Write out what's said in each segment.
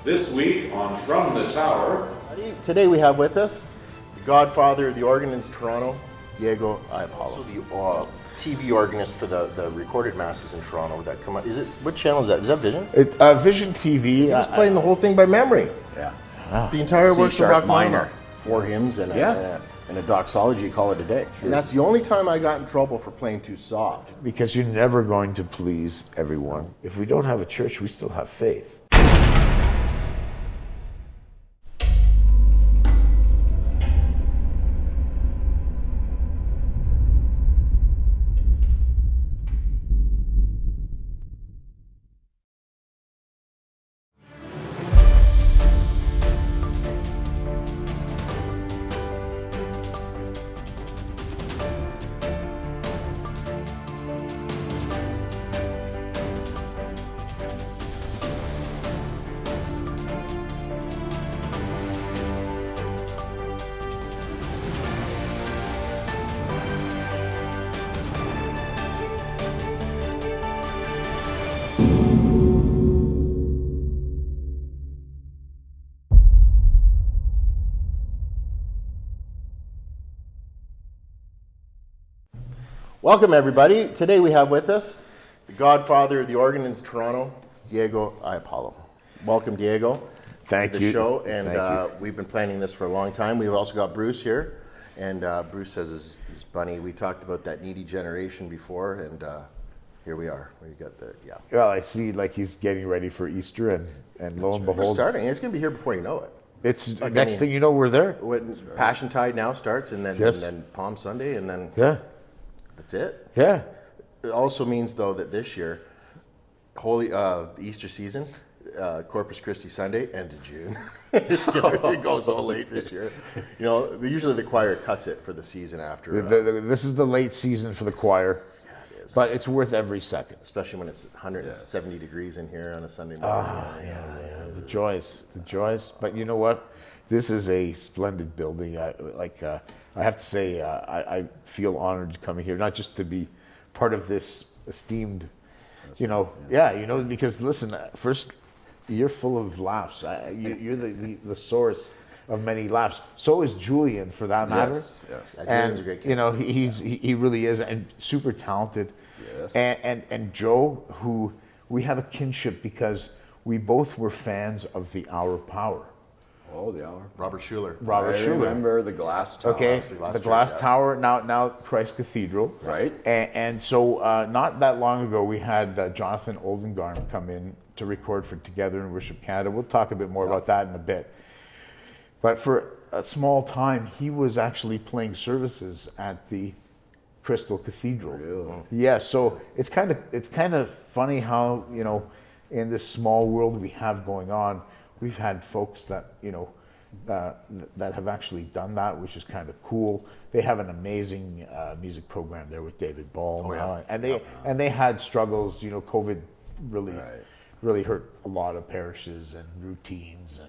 This week on From the Tower. Today we have with us the godfather of the organ in Toronto, Diego Iapaolo. The TV organist for the recorded masses in Toronto that come out. What channel is that? Is that Vision? Vision TV. He was playing the whole thing by memory. Yeah. Wow. The entire works of C-sharp Rachmaninoff. minor. 4 hymns and a doxology, call it a day. Sure. And that's the only time I got in trouble for playing too soft. Because you're never going to please everyone. If we don't have a church, we still have faith. Welcome, everybody. Today we have with us the godfather of the organ in Toronto, Diego Iapaolo. Welcome, Diego, Thank to you. the show. And Thank you. We've been planning this for a long time. We've also got Bruce here, and Bruce says his bunny. We talked about that needy generation before, and here we are. We got Well, I see like he's getting ready for Easter, and lo and We're behold. starting. It's going to be here before you know it. It's Like, next thing you know, we're there. When Passion Tide now starts, and then Yes. and then Palm Sunday, and then that's it. Yeah. It also means, though, that this year, the Easter season, Corpus Christi Sunday, end of June. It goes all late this year. You know, usually the choir cuts it for the season after. This is the late season for the choir. Yeah, it is. But it's worth every second. Especially when it's 170 degrees in here on a Sunday morning. The joys. But you know what? This is a splendid building. I have to say, I feel honored coming here, not just to be part of this esteemed, because listen, first, you're full of laughs. You're the source of many laughs. So is Julian, for that matter. Yes. Julian's a great kid. He really is, and super talented. Yes. And Joe, who we have a kinship because we both were fans of the Hour Power. Oh, the hour. Robert Schuller. Robert I Schuller. remember the glass tower. Okay, the the glass church, tower, now Christ Cathedral. Right. And so not that long ago, we had Jonathan Oldengarn come in to record for Together in Worship Canada. We'll talk a bit more about that in a bit. But for a small time, he was actually playing services at the Crystal Cathedral. Really? Yeah, so it's kind of funny how, in this small world we have going on, we've had folks that, that have actually done that, which is kind of cool. They have an amazing music program there with David Ball. And they had struggles, COVID really hurt a lot of parishes and routines.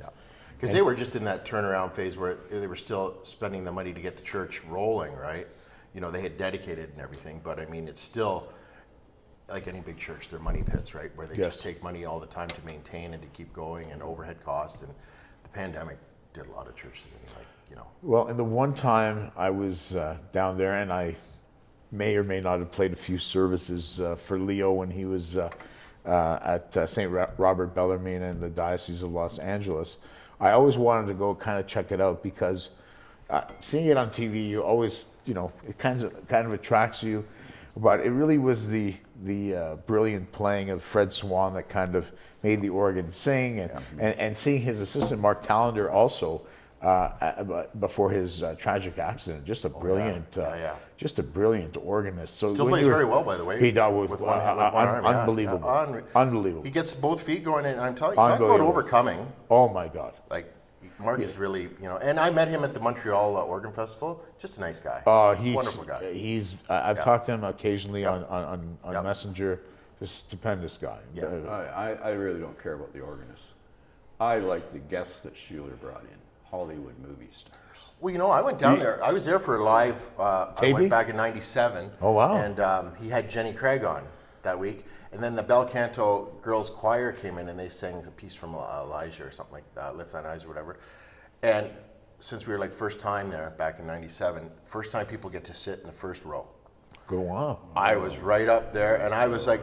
Because they were just in that turnaround phase where they were still spending the money to get the church rolling, right? They had dedicated and everything, but I mean, it's still, like any big church, they're money pits, right? Where they just take money all the time to maintain and to keep going, and overhead costs. And the pandemic did a lot of churches in, Well, and the one time I was down there, and I may or may not have played a few services for Leo when he was at St. Robert Bellarmine in the Diocese of Los Angeles. I always wanted to go kind of check it out because seeing it on TV, you always, it kind of attracts you. But it really was the brilliant playing of Fred Swan that kind of made the organ sing, and seeing his assistant Mark Tallender also before his tragic accident. Just a brilliant, just a brilliant organist. So still plays very well, by the way. He does with one arm, unbelievable, unbelievable. He gets both feet going, and I'm telling you, talk about overcoming. Oh my God! Like Mark is really, and I met him at the Montreal Organ Festival. Just a nice guy. He's wonderful guy. I've talked to him occasionally on Messenger. Just a stupendous guy. Yeah. I really don't care about the organist. I like the guests that Schuller brought in, Hollywood movie stars. Well, I went down there. I was there for a live. I went back in '97. Oh wow! And he had Jenny Craig on that week, And then the bel canto girls choir came in and they sang a piece from Elijah or something like that, Lift Thine Eyes or whatever. And since we were like first time there back in '97, first time people get to sit in the first row. Go on. I was right up there, and I was like,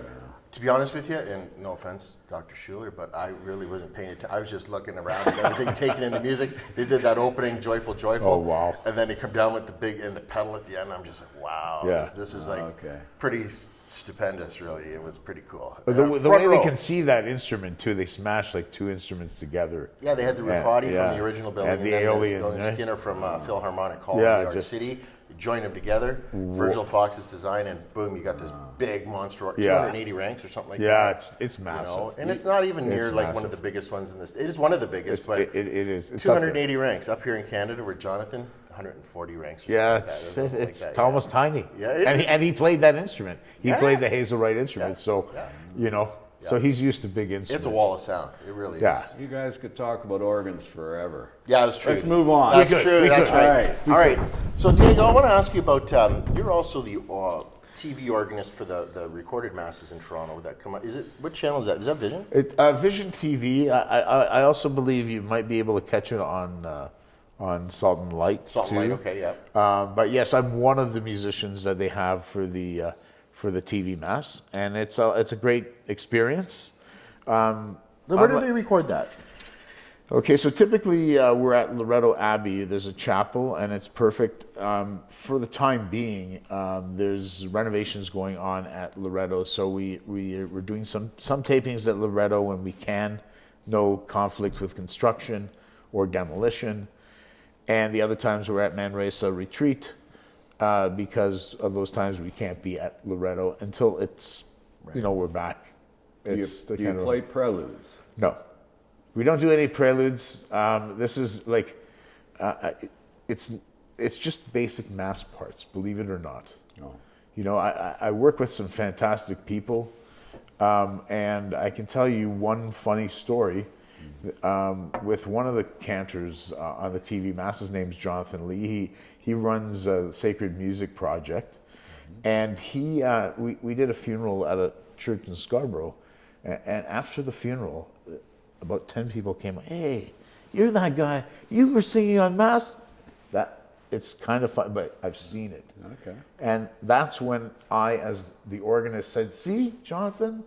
to be honest with you, and no offense, Dr. Schuler, but I really wasn't paying attention. I was just looking around and everything, taking in the music. They did that opening, Joyful, Joyful. Oh, wow. And then they come down with the big, and the pedal at the end. I'm just like, wow, Yeah. this is like pretty stupendous, really. It was pretty cool. But the way they can see that instrument too, they smash like two instruments together. Yeah, they had the Rafati Yeah. from the original building, And the then Aeolian, Glenn right? Skinner from Philharmonic Hall Yeah, in New York just- City. Join them together, Virgil Fox's design, and boom, you got this big monster, Yeah. 280 ranks or something like Yeah, that. it's massive. You know? And it's not even near It's like one massive. of the biggest ones in this. It is one of the biggest, but it is. It's up there. 280 ranks up here in Canada, where Jonathan 140 ranks. Or Yeah, something like that, or it's something like that, almost tiny. Yeah, and he played that instrument. He Yeah. played the Hazelwright instrument, Yeah. so Yeah. you know, so he's used to big instruments. It's a wall of sound. It really Yeah. is. You guys could talk about organs forever. Yeah, that's true. Let's move on. That's We could, true. we That's could. right. All All right. So, Diego, I want to ask you about. You're also the TV organist for the recorded masses in Toronto that come out. Is it what channel is that? Is that Vision? Vision TV. I also believe you might be able to catch it on Salt and Light Salt too. and Light. Okay, yeah. But yes, I'm one of the musicians that they have for the TV mass, and it's a great experience. Where did they record that? Okay, so typically we're at Loretto Abbey. There's a chapel, and it's perfect. For the time being, there's renovations going on at Loretto, so we're doing some tapings at Loretto when we can. No conflict with construction or demolition. And the other times we're at Manresa Retreat because of those times we can't be at Loretto until it's, we're back. Do you play preludes? No. We don't do any preludes. This is like, it's just basic mass parts, believe it or not. No. You know, I work with some fantastic people, and I can tell you one funny story. With one of the cantors on the TV mass, his name's Jonathan Lee. He runs a Sacred Music Project, and we did a funeral at a church in Scarborough, and after the funeral, about 10 people came. Hey, you're that guy. You were singing on mass. It's kind of fun, but I've seen it. Okay. And that's when I, as the organist, said, "See, Jonathan."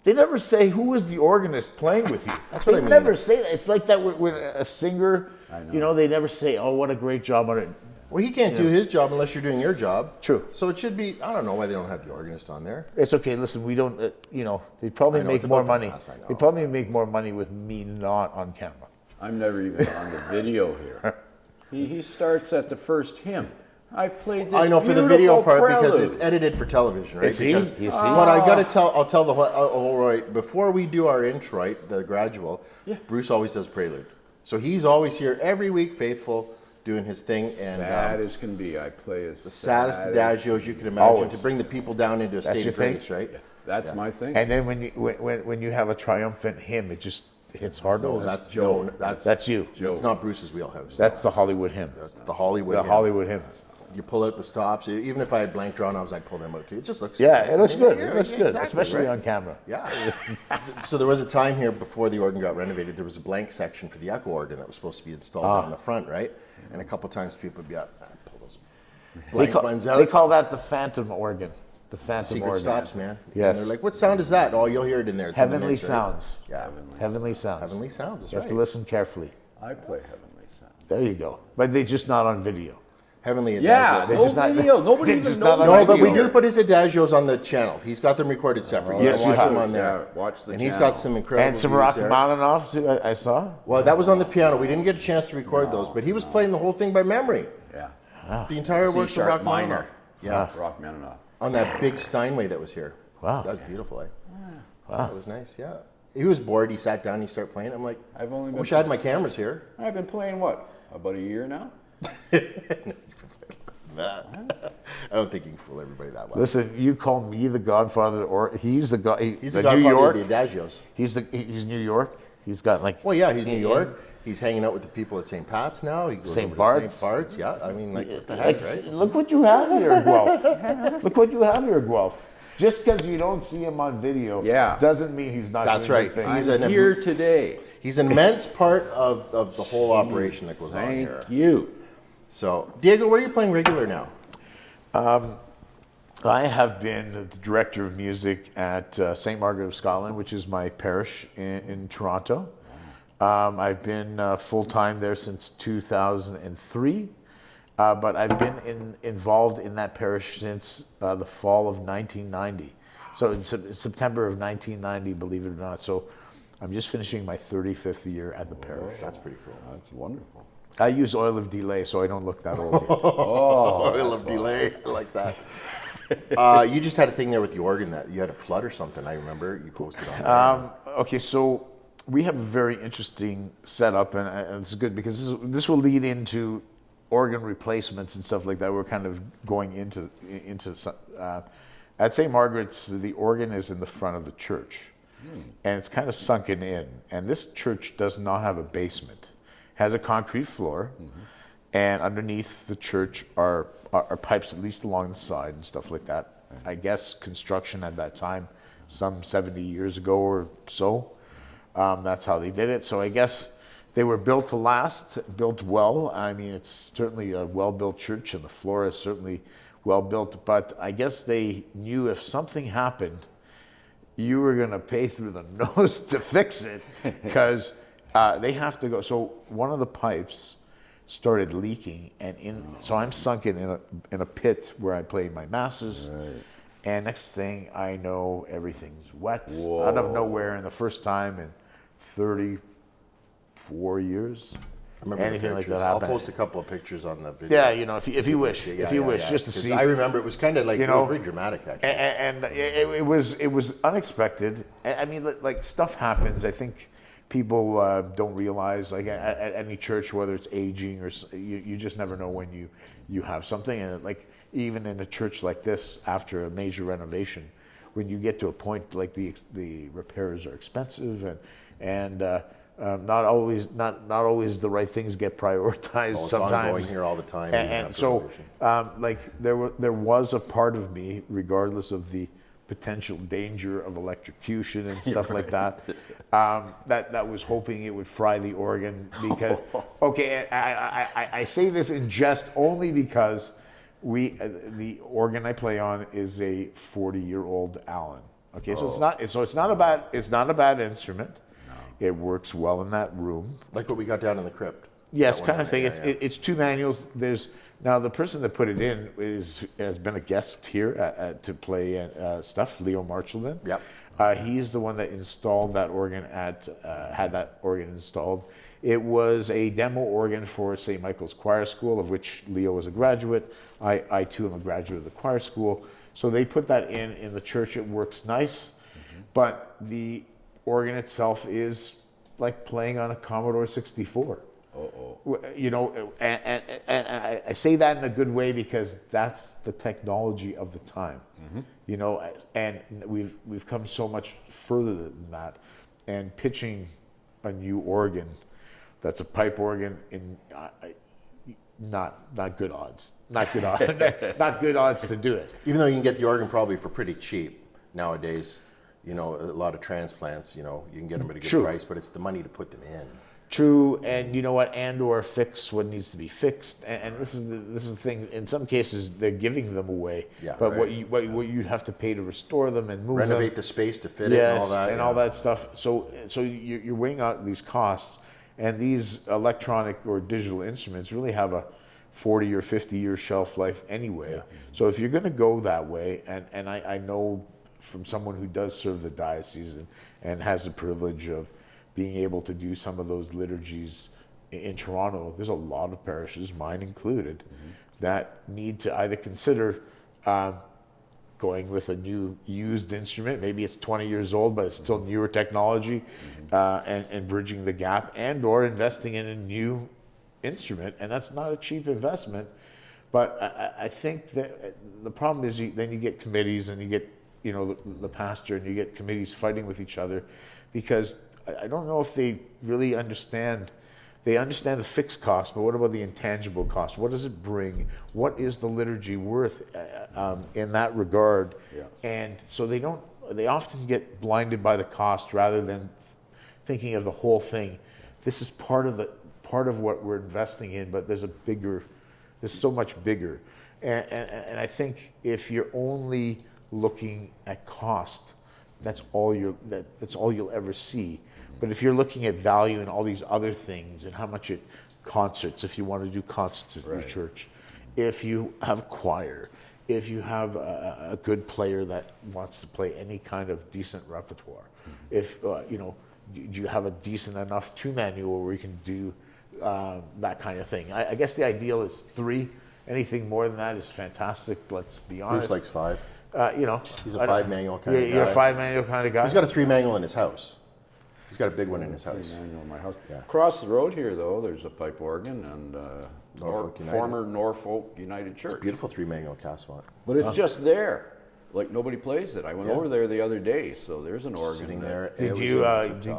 They never say who was the organist playing with you. That's what I mean. They never say that. It's like that with a singer. I know. You know, they never say, "Oh, what a great job on it." Well, he can't do his job unless you're doing your job. True. So it should be. I don't know why they don't have the organist on there. It's okay. Listen, we don't. They probably I know, make it's more about the money. mass, I know. They probably make more money with me not on camera. I'm never even on the video here. He starts at the first hymn. I played this I know for the video beautiful part because prelude. it's edited for television, right? You see? Because, You see? But I got to tell. I'll tell the whole. All right, before we do our introit, the gradual, Bruce always does prelude. So he's always here every week, faithful, doing his thing, and Sad as can be. I play as the saddest adagios you can imagine Always. to bring the people down into a state your of thing? grace, right? That's my thing. And then when you have a triumphant hymn, it just hits hard. No, that's Joe. That's you. That's not Bruce's wheelhouse. That's the Hollywood hymn. That's the Hollywood. The hymn. Hollywood hymns. You pull out the stops. Even if I had blank draw knobs, I'd pull them out too. It just looks. Yeah, good. it looks good. Yeah, It looks good, exactly, especially right? on camera. Yeah. So there was a time here before the organ got renovated. There was a blank section for the echo organ that was supposed to be installed on the front, right? And a couple times people would be up, pull those blank ones out. They call that the phantom organ. The phantom Secret organ. stops, man. Yes. And they're like, what sound is that? Oh, you'll hear it in there. It's in the Heavenly mix, right? sounds. Yeah. Heavenly sounds. Heavenly sounds is You have to right. listen carefully. I play Heavenly Sound. There you go. But they're just not on video. Heavenly Yeah, adagios. no just not- video. Nobody they're even just knows. not on No, but we video. do put his adagios on the channel. He's got them recorded separate. You Yes, can you watch have. them on there. Yeah, watch the And he's channel. got some incredible And some views there. Rachmaninoff too. I saw. Well, that was on the piano. We didn't get a chance to record those, but he was playing the whole thing by memory. Yeah. The entire works of C-sharp Rachmaninoff. minor. Yeah, Rachmaninoff. on that big Steinway that was here. Wow. That was beautiful, eh? Wow. That was nice, yeah. He was bored. He sat down. He started playing. I'm like, I've only I been wish I had my cameras here. I've been playing what? About a year now? I don't think you can fool everybody that well. Listen, you call me the Godfather, or he's the God. He's the the New godfather York. of the adagios. He's New York. He's got like. Well, yeah, he's New York. He's hanging out with the people at St. Pat's now. He goes St. over to Bart's. St. Bart's. Yeah, I mean, like, what the Like, heck, right? look what you have here, Guelph. Look what you have here, Guelph. Just because you don't see him on video, Yeah. doesn't mean he's not. That's doing right. good things. He's I'm an here today. He's an immense part of the whole operation that goes on here. Thank you. So, Diego, where are you playing regular now? I have been the director of music at St. Margaret of Scotland, which is my parish in Toronto. I've been full-time there since 2003, but I've been involved in that parish since the fall of 1990. So in September of 1990, believe it or not. So I'm just finishing my 35th year at the parish. That's pretty cool. That's wonderful. I use oil of delay, so I don't look that old yet. Oil of delay. I like that. You just had a thing there with the organ that you had a flood or something. I remember you posted on there. Okay, so we have a very interesting setup, and it's good because this will lead into organ replacements and stuff like that. We're kind of going into at St. Margaret's, the organ is in the front of the church, and it's kind of sunken in. And this church does not have a basement; it has a concrete floor, and underneath the church are pipes, at least along the side and stuff like that. I guess construction at that time, some 70 years ago or so. That's how they did it. So I guess they were built to last, built well. I mean, it's certainly a well-built church, and the floor is certainly well-built. But I guess they knew if something happened, you were going to pay through the nose to fix it, because they have to go. So one of the pipes started leaking, and so I'm sunken in a pit where I play my masses. Right. And next thing I know, everything's wet out of nowhere, and the first time in 34 years. I remember anything like that I'll happened. post a couple of pictures on the video. Yeah, if you wish, just to see. I remember it was kind of like very dramatic, actually. And it was unexpected. I mean, like stuff happens. I think people don't realize, like at any church, whether it's aging or you just never know when you have something. And like even in a church like this, after a major renovation, when you get to a point like the repairs are expensive and not always the right things get prioritized. It's sometimes ongoing here all the time. And so like there was a part of me, regardless of the potential danger of electrocution and stuff like that, that was hoping it would fry the organ, because okay, I say this in jest only because the organ I play on is a 40-year-old Allen. Okay, so it's not a bad instrument. No. It works well in that room. Like what we got down in the crypt. Yes, kind of thing. It's two manuals. Now the person that put it in has been a guest here to play stuff. Leo Marchaldin. Yep. He's the one that installed that organ had that organ installed. It was a demo organ for St. Michael's Choir School, of which Leo was a graduate. I too am a graduate of the choir school. So they put that in the church. It works nice, but the organ itself is like playing on a Commodore 64. You know, and I say that in a good way, because that's the technology of the time. You know, and we've come so much further than that. And pitching a new organ that's a pipe organ in not good odds. Not good odds to do it. Even though you can get the organ probably for pretty cheap nowadays. You know, a lot of transplants, you know, you can get them at a good price, but it's the money to put them in. True, and you know what, or fix what needs to be fixed, and this is the thing. In some cases, they're giving them away. Yeah, but right. what you have to pay to restore them and move renovate them, the space to fit it, and all that, all that stuff. So you're weighing out these costs, and these electronic or digital instruments really have a 40 or 50 year shelf life anyway. Yeah. So if you're going to go that way, and I know from someone who does serve the diocese and has the privilege of being able to do some of those liturgies in Toronto, there's a lot of parishes, mine included, that need to either consider going with a new used instrument. Maybe it's 20 years old, but it's still newer technology, and bridging the gap, and or investing in a new instrument. And that's not a cheap investment. But I think that the problem is then you get committees, and you get the pastor, and you get committees fighting with each other, because I don't know if they really understand They understand the fixed cost, but what about the intangible cost? What does it bring? What is the liturgy worth in that regard? Yes. And so they often get blinded by the cost rather than thinking of the whole thing. This is part of what we're investing in, but there's so much bigger. And I think if you're only looking at cost, that's all you'll ever see. But if you're looking at value in all these other things and how much concerts, if you want to do concerts at your church, if you have a choir, if you have a good player that wants to play any kind of decent repertoire, if do you have a decent enough two manual where you can do that kind of thing. I guess the ideal is 3. Anything more than that is fantastic. Let's be honest. Bruce likes 5. He's a 5 manual kind of guy. You're a 5 manual kind of guy. He's got a 3 manual in his house. He's got a big one in his house. Manual in my house. Yeah. Across the road here, though, there's a pipe organ and Norfolk United. former Norfolk United Church. Beautiful 3 manual Caswat. But it's just there. Like, nobody plays it. I went over there the other day, so there's an organ Sitting there. Did you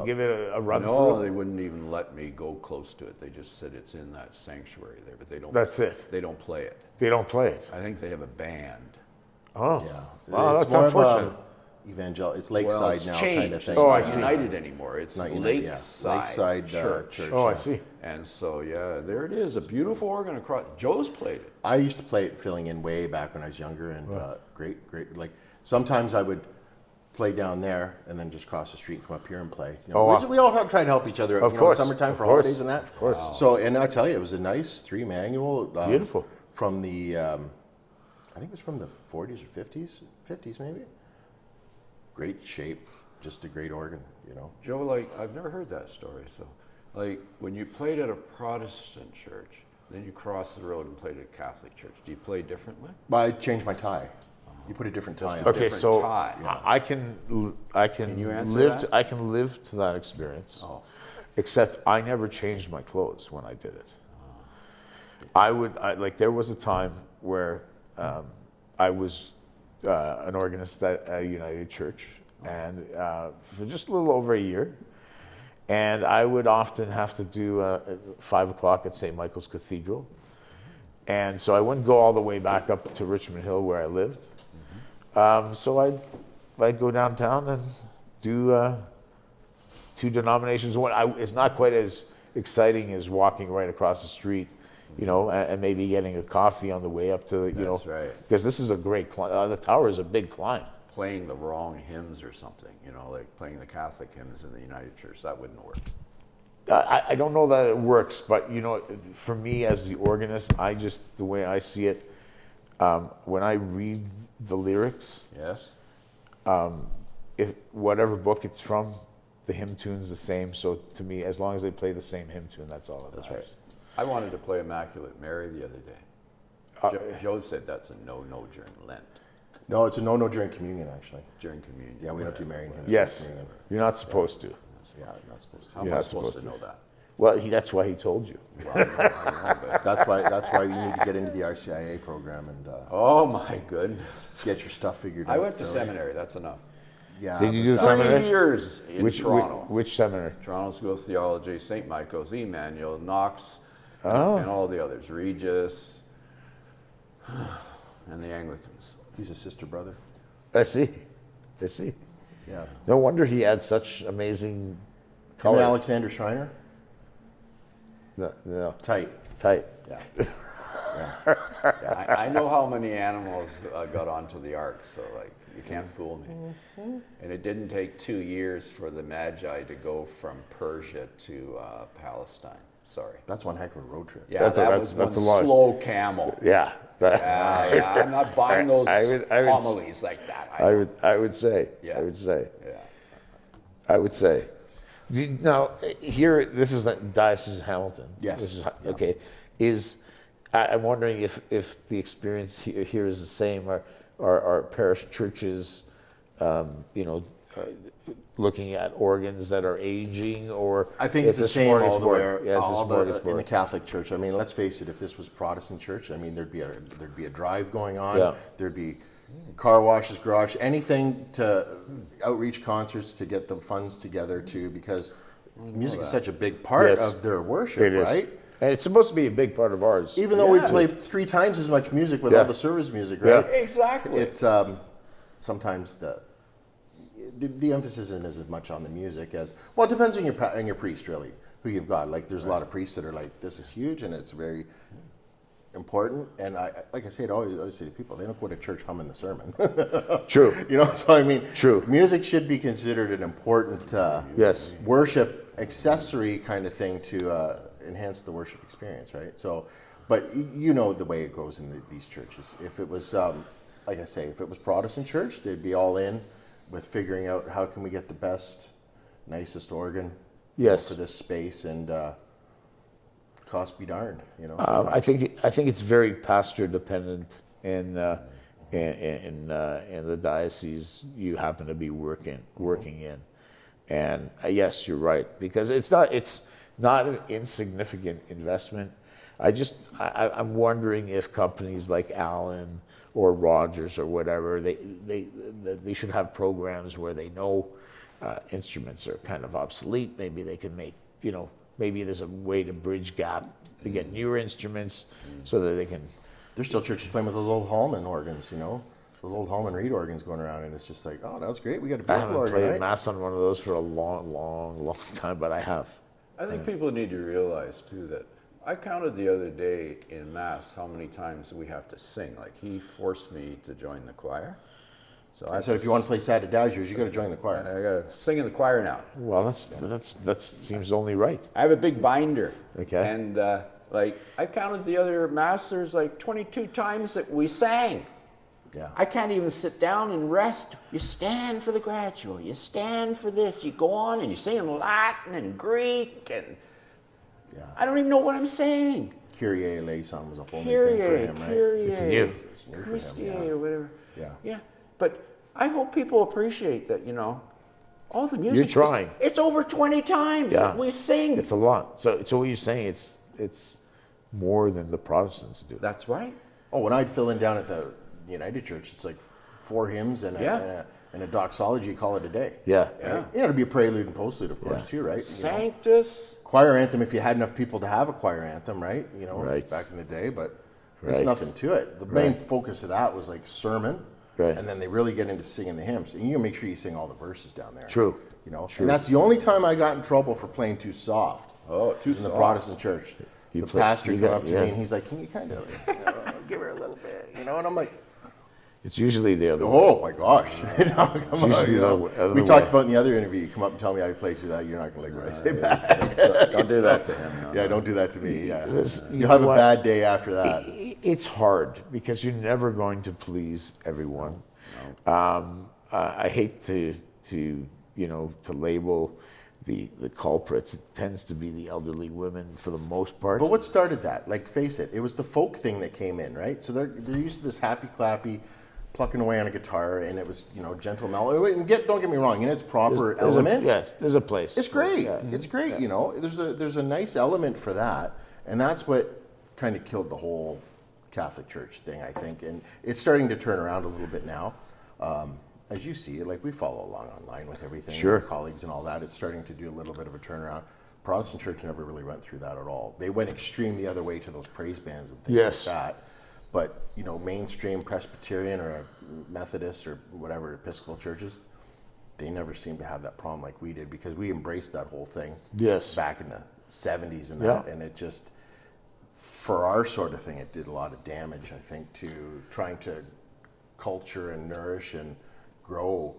give it a run No, through? they wouldn't even let me go close to it. They just said it's in that sanctuary there, but they don't. That's it. They don't play it. They don't play it. I think they have a band. Oh, Yeah. wow, It's that's more of unfortunate. Evangelical. It's Well, Lakeside it's now changed. kind of thing. Oh, I It's see. not United anymore. It's Not United, Lakeside, Church. Oh, I yeah. see. And so, yeah, there it is. A beautiful organ across. Joe's played it. I used to play it filling in way back when I was younger, and great. Like sometimes I would play down there and then just cross the street and come up here and play. We all try to help each other. Of course, summertime of for course, holidays and that. of course. So, and I tell you, it was a nice 3 manual. Beautiful. From the, I think it was from the 40s or 50s maybe. Great shape, just a great organ, Joe, like, I've never heard that story. So, like, when you played at a Protestant church, then you crossed the road and played at a Catholic church, do you play differently? But I changed my tie. You put a different tie on. Okay, different so tie. I can you answer live. that? I can live to that experience. Oh. Except I never changed my clothes when I did it. There was a time where I was an organist at a United Church, and for just a little over a year, and I would often have to do 5 o'clock at St. Michael's Cathedral, and so I wouldn't go all the way back up to Richmond Hill where I lived. So I'd go downtown and do 2 denominations. It's not quite as exciting as walking right across the street, and maybe getting a coffee on the way up to, That's right. because this is a great climb. The tower is a big climb. Playing the wrong hymns or something, like playing the Catholic hymns in the United Church, that wouldn't work. I don't know that it works, but for me as the organist, the way I see it, when I read the lyrics, Yes? if whatever book it's from, the hymn tune's the same. So to me, as long as they play the same hymn tune, that's all that matters. right. I wanted to play Immaculate Mary the other day. Joe said that's a no-no during Lent, No, it's a no during communion, actually. during communion. Yeah, we don't do Marian hymns. Yes, during communion. you're not supposed to. Yeah, not supposed to. How am You're I not supposed to supposed know that? Well, that's why he told you. Well, I know, but- That's why you need to get into the RCIA program and oh my goodness. get your stuff figured out. I went to early. seminary, that's enough. Yeah. Did you do the 3 seminary? years in Toronto. Which seminary? Toronto School of Theology, St. Michael's, Emmanuel, Knox, Oh. and all the others, Regis, and the Anglicans. He's a sister brother. I see. Yeah. No wonder he had such amazing Him color. and Alexander Schreiner. No, Tight. tight. Yeah. Yeah, I know how many animals got onto the ark, so you can't fool me. And it didn't take 2 years for the Magi to go from Persia to Palestine. Sorry. That's one heck of a road trip. Yeah, that was that's one a lot. slow camel. Yeah. Yeah, I'm not buying those I would- homilies like that. I would say. Yeah. I would say. Yeah. I would say. Now, here, this is the Diocese of Hamilton. Yes. Which is, okay. I'm wondering if the experience here is the same. Are parish churches, looking at organs that are aging, or I think it's the a same all the smorgasbord? way Yeah, it's a all the, in the smorgasbord. Catholic Church. I mean, let's face it. If this was Protestant Church, I mean, there'd be a drive going on. Yeah. There'd be car washes, garage, anything to outreach concerts to get the funds together to, because Music is such a big part Yes. of their worship, It is. right? And it's supposed to be a big part of ours. Even though we Yeah. play 3 times as much music with Yeah. all the service music, Yeah. right? Exactly. It's sometimes the emphasis isn't as much on the music as, well, it depends on your priest, really, who you've got. Like, there's a lot of priests that are like, this is huge and it's very important. And like I say, I always say to people, they don't go to church humming the sermon. True. You know, so I mean, True. music should be considered an important Yes. worship accessory kind of thing to enhance the worship experience, right? So, but you know the way it goes in these churches. If it was, like I say, if it was Protestant church, they'd be all in with figuring out how can we get the best, nicest organ Yes. for this space, and cost be darned, you know. I think it's very pastor dependent in the diocese you happen to be working in, and yes, you're right, because it's not an insignificant investment. I'm wondering if companies like Allen or Rogers or whatever, they should have programs where they know instruments are kind of obsolete. Maybe they can make, maybe there's a way to bridge gap to get newer instruments so that they can. There's still churches playing with those old Hallman organs, you know, those old Hallman Reed organs going around, and it's just like, oh, that's great. We got a I beautiful haven't organ, played right? a mass on one of those for a long time, but I have. I think people need to realize too that I counted the other day in Mass how many times we have to sing. Like, he forced me to join the choir. So I said, if you want to play Sad Adagios, you got to join the choir. I gotta sing in the choir now. Well, that seems only right. I have a big binder. Okay. And like, I counted the other Mass, there's like 22 times that we sang. Yeah. I can't even sit down and rest. You stand for the gradual, you stand for this, you go on and you sing in Latin and Greek, and Yeah. I don't even know what I'm saying. Kyrie eleison was a whole new thing for Kyrie, him, right? Kyrie, It's new. It's new for him, Christie, yeah. or whatever. Yeah. Yeah. But I hope people appreciate that, all the music. You're trying. It's over 20 times Yeah. that we sing. It's a lot. So what you're saying, it's more than the Protestants do. That's right. Oh, when I'd fill in down at the United Church, it's like 4 hymns and a doxology, call it a day. Yeah. Yeah. You know, to be a prelude and postlude, of course, Yeah. too, right? You know. Sanctus. Choir anthem, if you had enough people to have a choir anthem, right? Right. Back in the day, but there's Right. nothing to it. The main focus of that was like sermon, Right. and then they really get into singing the hymns. And you make sure you sing all the verses down there. True. And that's the only time I got in trouble for playing too soft. Oh, too in the soft. Protestant church. You The play- pastor you came got- up to yeah. me and he's like, "Can you kind of give her a little bit?" And I'm like, It's usually the other way. "Oh my gosh!" Come on, usually the other we way. talked about in the other interview. You come up and tell me I play through that. You're not going to like what I say back. Don't do that to him. No. Yeah, don't do that to me. Yeah, You you'll have know a what? bad day after that. It's hard because you're never going to please everyone. I hate to label the culprits. It tends to be the elderly women for the most part. But what started that? Like, face it, it was the folk thing that came in, right? So they're used to this happy clappy, plucking away on a guitar, and it was gentle mellow. And don't get me wrong, in its proper element. There's a place. It's for it, great. yeah. It's great. There's a nice element for that, and that's what kind of killed the whole Catholic Church thing, I think. And it's starting to turn around a little bit now, as you see. Like, we follow along online with everything, Sure. our colleagues and all that. It's starting to do a little bit of a turnaround. Protestant Church never really went through that at all. They went extreme the other way to those praise bands and things Yes. like that. But mainstream Presbyterian or a Methodist or whatever Episcopal churches, they never seemed to have that problem like we did, because we embraced that whole thing Yes. back in the 70s and Yeah. that, and it just, for our sort of thing, it did a lot of damage, I think, to trying to culture and nourish and grow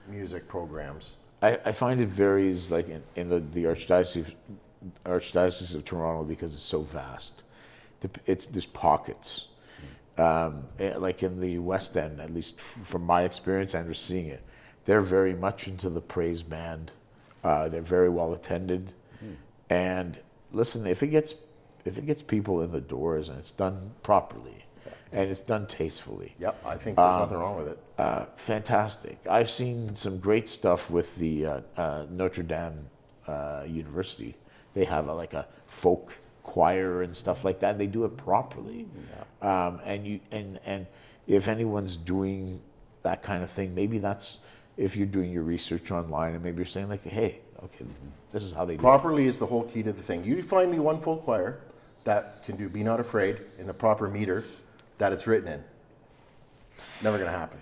music programs. I find it varies, like in the Archdiocese of Toronto, because it's so vast. There's pockets. Like in the West End, at least from my experience and just seeing it, they're very much into the praise band. They're very well attended, and listen, if it gets people in the doors and it's done properly, and it's done tastefully, Yep, I think there's nothing wrong with it. fantastic. I've seen some great stuff with the Notre Dame University. They have a folk choir and stuff like that. And they do it properly. And if anyone's doing that kind of thing, maybe that's if you're doing your research online, and maybe you're saying like, hey, okay, this is how they do it. Properly is the whole key to the thing. You find me one full choir that can do Be Not Afraid in the proper meter that it's written in. Never going to happen.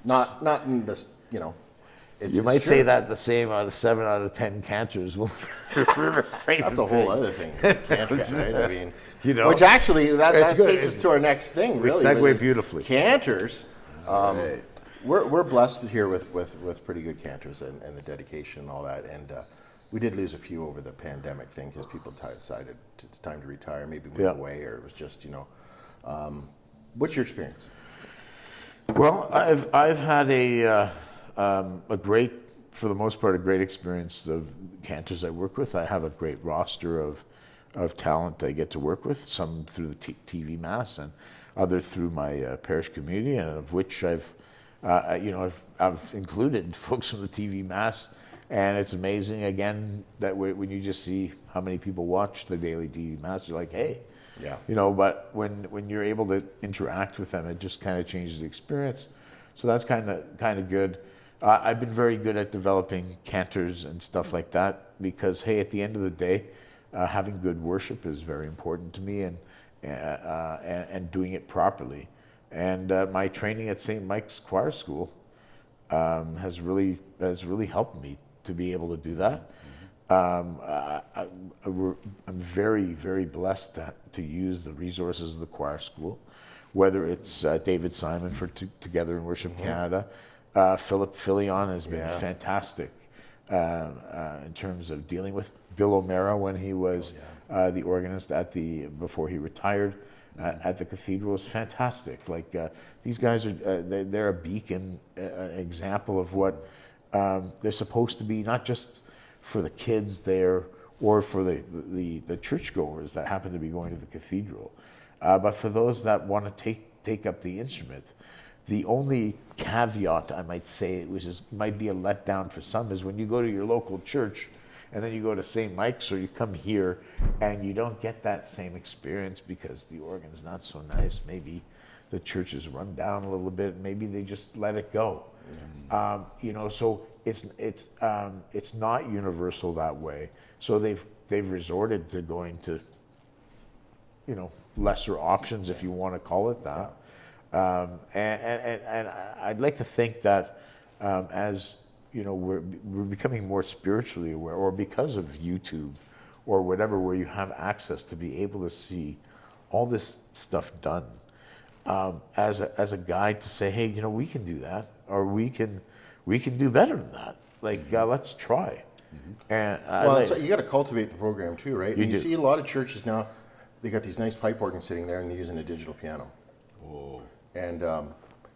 Not in this, you know. You might say that the same out of 7 out of 10 cantors will the same. That's a whole other thing. Cantors, right? I mean, You know, which actually that good. takes us to our next thing. Really, segue which is beautifully. Cantors. Right. We're blessed here with pretty good cantors and the dedication and all that. And we did lose a few over the pandemic thing because people decided it's time to retire, maybe move away, or it was just, you know. What's your experience? Well, I've had a great, for the most part, a great experience of cantors I work with. I have a great roster of talent I get to work with, some through the TV Mass and other through my parish community, and of which I've included folks from the TV Mass. And it's amazing, again, that when you just see how many people watch the daily TV Mass, you're like, hey, Yeah. you know, but when you're able to interact with them, it just kind of changes the experience. So that's kind of good. I've been very good at developing cantors and stuff like that because, hey, at the end of the day, having good worship is very important to me, and doing it properly. And my training at St. Mike's Choir School has really helped me to be able to do that. I'm very, very blessed to use the resources of the choir school, whether it's David Simon for Together in Worship Canada. Philip Filion has been fantastic in terms of dealing with Bill O'Mara when he was the organist before he retired at the cathedral was fantastic. Like these guys are they're a beacon, an example of what they're supposed to be, not just for the kids there or for the churchgoers that happen to be going to the cathedral, but for those that want to take up the instrument. The only caveat I might say, which might be a letdown for some, is when you go to your local church and then you go to St. Mike's or you come here and you don't get that same experience because the organ's not so nice. Maybe the church is run down a little bit. Maybe they just let it go. You know, so it's not universal that way. So they've resorted to going to, you know, lesser options, if you want to call it that. And I'd like to think that as you know, we're becoming more spiritually aware, or because of YouTube or whatever, where you have access to be able to see all this stuff done as a guide to say, hey, you know, we can do that, or we can do better than that. Like let's try. And So you got to cultivate the program too, right? You see a lot of churches now. They got these nice pipe organs sitting there, and they're using a digital piano. Oh. And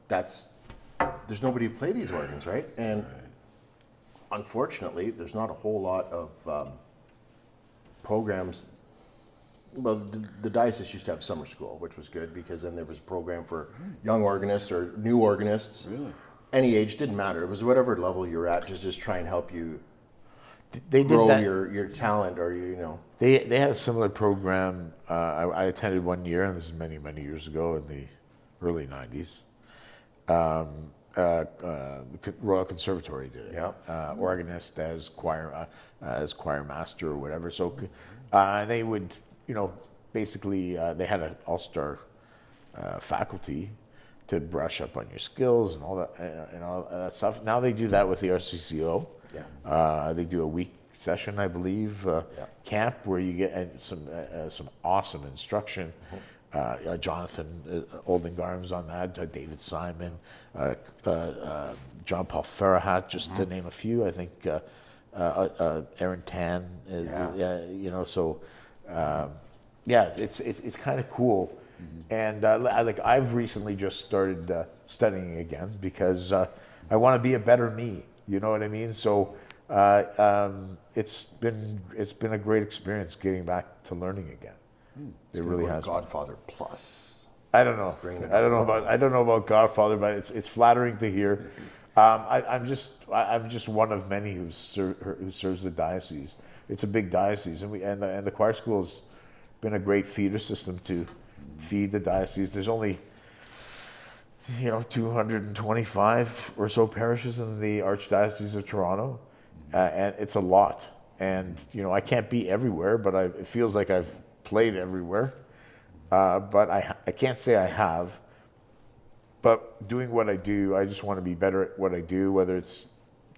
there's nobody to play these organs, right? And unfortunately, there's not a whole lot of programs. Well, the diocese used to have summer school, which was good because then there was a program for young organists or new organists. Really? Any age, didn't matter. It was whatever level you're at, just try and help you they grow did that. your talent, or you know. They had a similar program. I attended one year, and this is many years ago in the early 90s. The Royal Conservatory did it. Yeah. Organist as choir master or whatever. So they would, you know, basically they had an all-star faculty to brush up on your skills and all that stuff. Now they do that with the RCCO. Yeah. They do a week session, I believe, camp where you get some awesome instruction. Jonathan Oldengarm's on that, David Simon, John Paul Farahat, just to name a few. I think Aaron Tan, you know. So it's kind of cool. And I've recently just started studying again because I want to be a better me. You know what I mean? So it's been a great experience getting back to learning again. It really has. Godfather Plus. I don't know. I don't know about Godfather, but it's flattering to hear. I'm just one of many who serves the diocese. It's a big diocese, and the choir school has been a great feeder system to feed the diocese. There's only 225 or so parishes in the Archdiocese of Toronto, and it's a lot. And I can't be everywhere, but it feels like I've played everywhere. But I can't say I have. But doing what I do, I just want to be better at what I do, whether it's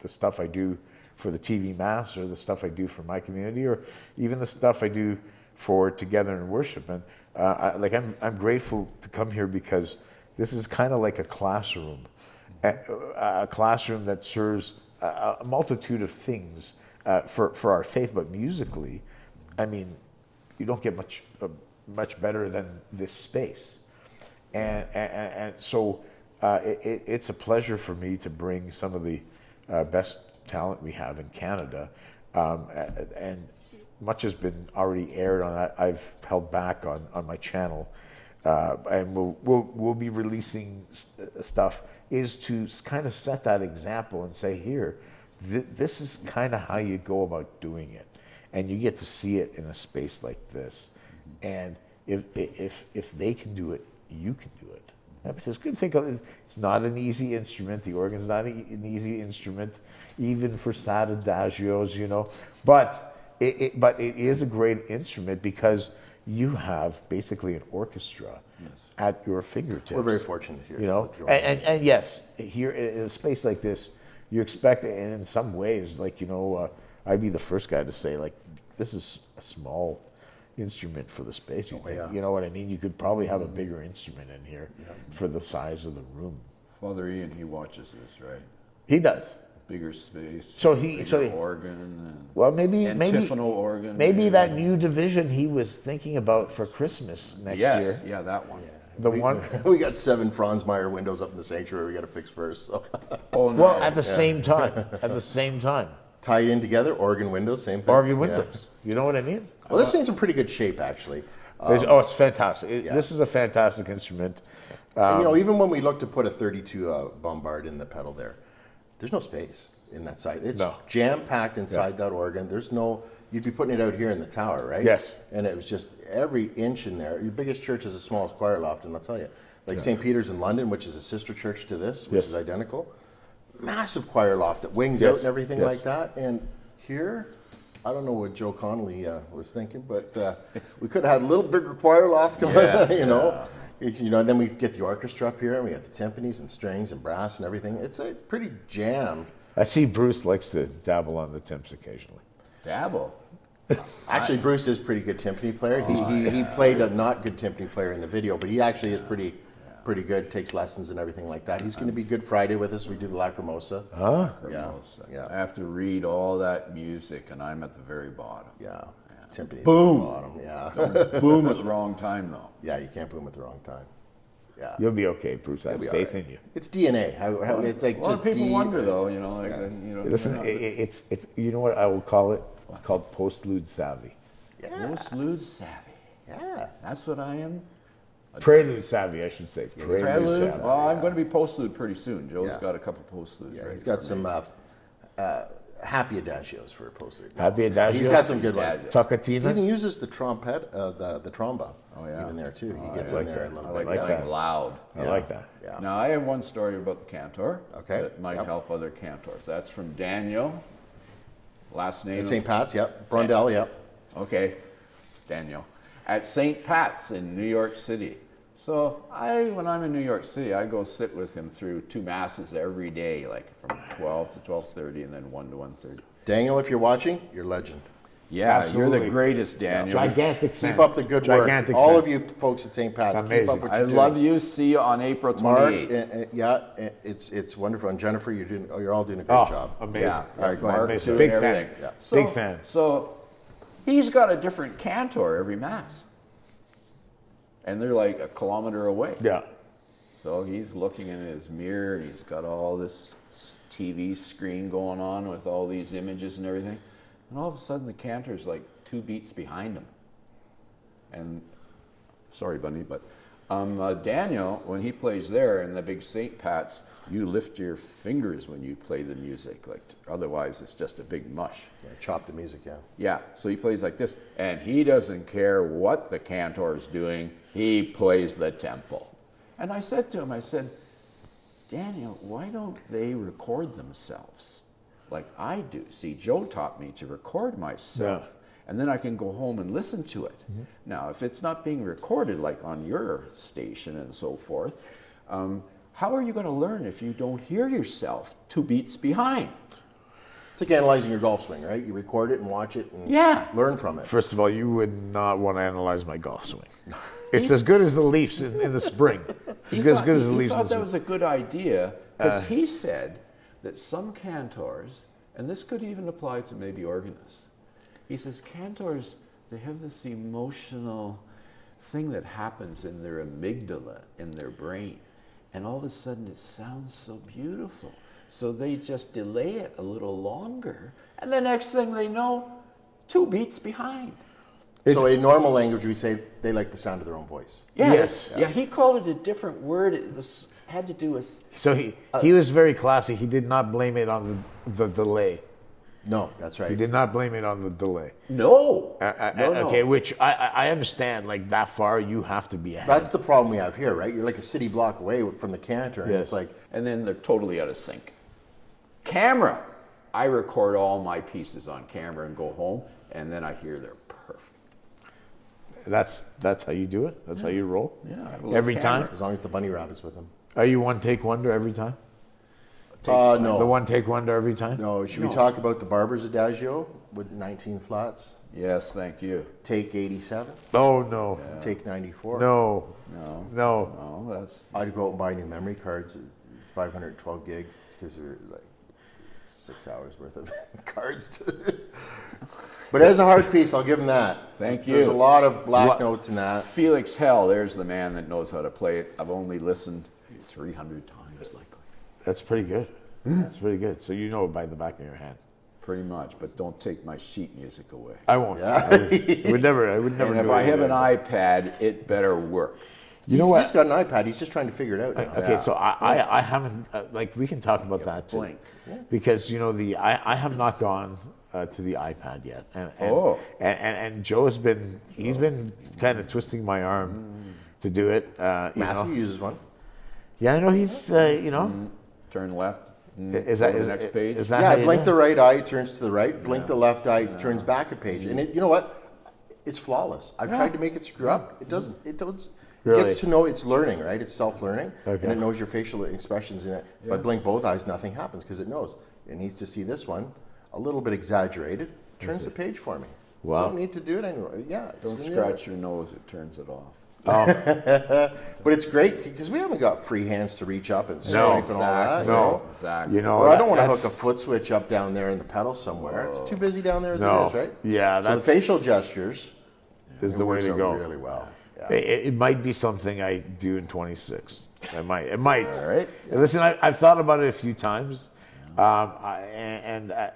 the stuff I do for the TV Mass or the stuff I do for my community or even the stuff I do for Together in Worship. And I'm grateful to come here because this is kind of like a classroom that serves a multitude of things for our faith, but musically, I mean, you don't get much better than this space. And so it's a pleasure for me to bring some of the best talent we have in Canada, and much has been already aired on that. I've held back on my channel, and we'll be releasing stuff is to kind of set that example and say, here, this is kind of how you go about doing it, and you get to see it in a space like this. And if they can do it, you can do it. Because good thing, it's not an easy instrument. The organ's not an easy instrument, even for sad adagios, But it is a great instrument because you have basically an orchestra at your fingertips. We're very fortunate here. And yes, here in a space like this, you expect, and in some ways, I'd be the first guy to say, this is a small instrument for the space. You know what I mean? You could probably have a bigger instrument in here for the size of the room. Father Ian, he watches this, right? He does. Bigger space. Bigger organ. Maybe antiphonal organ. Maybe that new division he was thinking about for Christmas next year. Yeah, that one. We got 7 Franzmeier windows up in the sanctuary we got to fix first. So. Oh, no. Well, at the same time. Tied in together, organ windows, same thing. Organ windows. Yeah. You know what I mean? Well, this thing's in pretty good shape, actually. It's fantastic. This is a fantastic instrument. And, even when we look to put a 32 bombard in the pedal there's no space in that side. It's jam-packed inside that organ. You'd be putting it out here in the tower, right? Yes. And it was just every inch in there. Your biggest church is the smallest choir loft, and I'll tell you, St. Peter's in London, which is a sister church to this, which is identical. Massive choir loft that wings out and everything like that. And here, I don't know what Joe Connolly was thinking, but we could have had a little bigger choir loft, and then we get the orchestra up here, and we got the timpanis and strings and brass and everything. It's pretty jammed. I see Bruce likes to dabble on the timps occasionally. Dabble? Actually, Bruce is a pretty good timpani player. He played a not good timpani player in the video, but he actually is pretty good, takes lessons and everything like that. He's going to be Good Friday with us. We do the Lacrimosa. Huh? Yeah. I have to read all that music, and I'm at the very bottom. Yeah. Timpani's Boom. at the bottom. Yeah. Don't boom at the wrong time, though. Yeah, you can't boom at the wrong time. Yeah. You'll be okay, Bruce. I have faith in you. It's DNA. It's like a lot just of people wonder, though, Listen, it's you know what I will call it? It's called postlude savvy. Yeah. Postlude savvy. Yeah. That's what I am. Prelude savvy, I should say. Prelude? savvy. Well, I'm going to be postlude pretty soon. Joe's got a couple postludes. Yeah, right he's got some happy adagios for postlude. Happy adagios. He's got some good ones. He Toccatinas. even uses the trompet, the tromba. Oh, yeah. Even there too. He gets I like in there that. a little I bit. like that. that loud. I like that. Yeah. Now, I have one story about the cantor that might Yep. help other cantors. That's from Daniel. Last name? St. Pat's, yep. Brundell, yep. Okay, Daniel. At St. Pat's in New York City. So when I'm in New York City, I go sit with him through 2 masses every day, like from 12 to 12:30 and then 1 to 1:30. Daniel, if you're watching, you're legend. Yeah, Absolutely. you're the greatest, Daniel. Gigantic fan. Keep up the good work. Gigantic All fan. of you folks at St. Pat's, keep Amazing. up what I you're doing. love you. See you on April 28th. Mark, it's wonderful. And Jennifer, you're all doing a great job. Amazing. Yeah. All right, go ahead. Mark Amazing. doing Big everything. fan. Yeah. Big fan. So he's got a different cantor every mass. And they're like a kilometer away. Yeah. So he's looking in his mirror, and he's got all this TV screen going on with all these images and everything. And all of a sudden, the cantor's like 2 beats behind him. And, sorry, Bunny, but Daniel, when he plays there in the big St. Pat's, you lift your fingers when you play the music. Otherwise, it's just a big mush. Yeah, chop the music, yeah. Yeah, so he plays like this. And he doesn't care what the cantor's doing. He plays the tempo. And I said to him, Daniel, why don't they record themselves? like I do. See, Joe taught me to record myself, and then I can go home and listen to it. Now, if it's not being recorded, like on your station and so forth, how are you going to learn if you don't hear yourself 2 beats behind? It's like analyzing your golf swing, right? You record it and watch it and learn from it. First of all, you would not want to analyze my golf swing. It's as good as the Leafs in the spring. It's as good as the Leafs in the He thought that spring. was a good idea because he said that some cantors, and this could even apply to maybe organists, he says cantors, they have this emotional thing that happens in their amygdala, in their brain, and all of a sudden it sounds so beautiful. So they just delay it a little longer, and the next thing they know, 2 beats behind. So in normal language, we say they like the sound of their own voice. Yeah, Yes. Yeah, he called it a different word. It had to do with... So he was very classy. He did not blame it on the delay. No, that's right. He did not blame it on the delay. No. Okay, which I understand. Like that far, you have to be ahead. That's the problem we have here, right? You're like a city block away from the cantor, and Yes. it's like, And then they're totally out of sync. Camera. I record all my pieces on camera and go home, and then I hear they're perfect. That's how you do it. That's how you roll. Yeah, I have a little Every camera. time. as long as the bunny rabbit's with them. Are you one take wonder every time? No. The one take wonder every time. No, should we talk about the barber's adagio with 19 flats? Yes, thank you. Take 87, Oh no. take 94. No. No. No. No, that's... I'd go out and buy new memory cards, 512 gigs, because they're like 6 hours worth of cards. But as a hard piece, I'll give him that. Thank you. There's a lot of black notes in that. Felix Hell, there's the man that knows how to play it. I've only listened 300 times, likely. That's pretty good. That's pretty good. So you know it by the back of your hand. Pretty much, but don't take my sheet music away. I won't. Yeah. I would never. And do if I it. have an iPad, it better work. You know He's what? just got an iPad. He's just trying to figure it out now. Okay, so I haven't like we can talk about that too, blink. because you know I have not gone to the iPad yet, and Joe has been kind of twisting my arm to do it. You Matthew know, uses one. yeah, I know he's you know Turn left. is Go that to is the next page? Is that Yeah, how you blink do the it? right eye, it turns to the right. Blink the left eye, it turns back a page. And you know what? It's flawless. I've tried to make it screw up. It doesn't. It doesn't. It Really? gets to know it's learning, right? It's self-learning, Okay. and it knows your facial expressions in it. If I blink both eyes, nothing happens because it knows. It needs to see this one a little bit exaggerated. Turns the page for me. Wow. Don't need to do it anymore. Yeah. Don't scratch your nose, it turns it off. But it's great because we haven't got free hands to reach up and swipe and all that. No. You know? Exactly. You know, Or I don't want to that's- hook a foot switch up down there in the pedal somewhere. It's too busy down there as No. it is, right? Yeah, So the that's facial gestures is the it way works to out go. really well. Yeah. It might be something I do in 26. It might. It might. All right. Listen, I've thought about it a few times,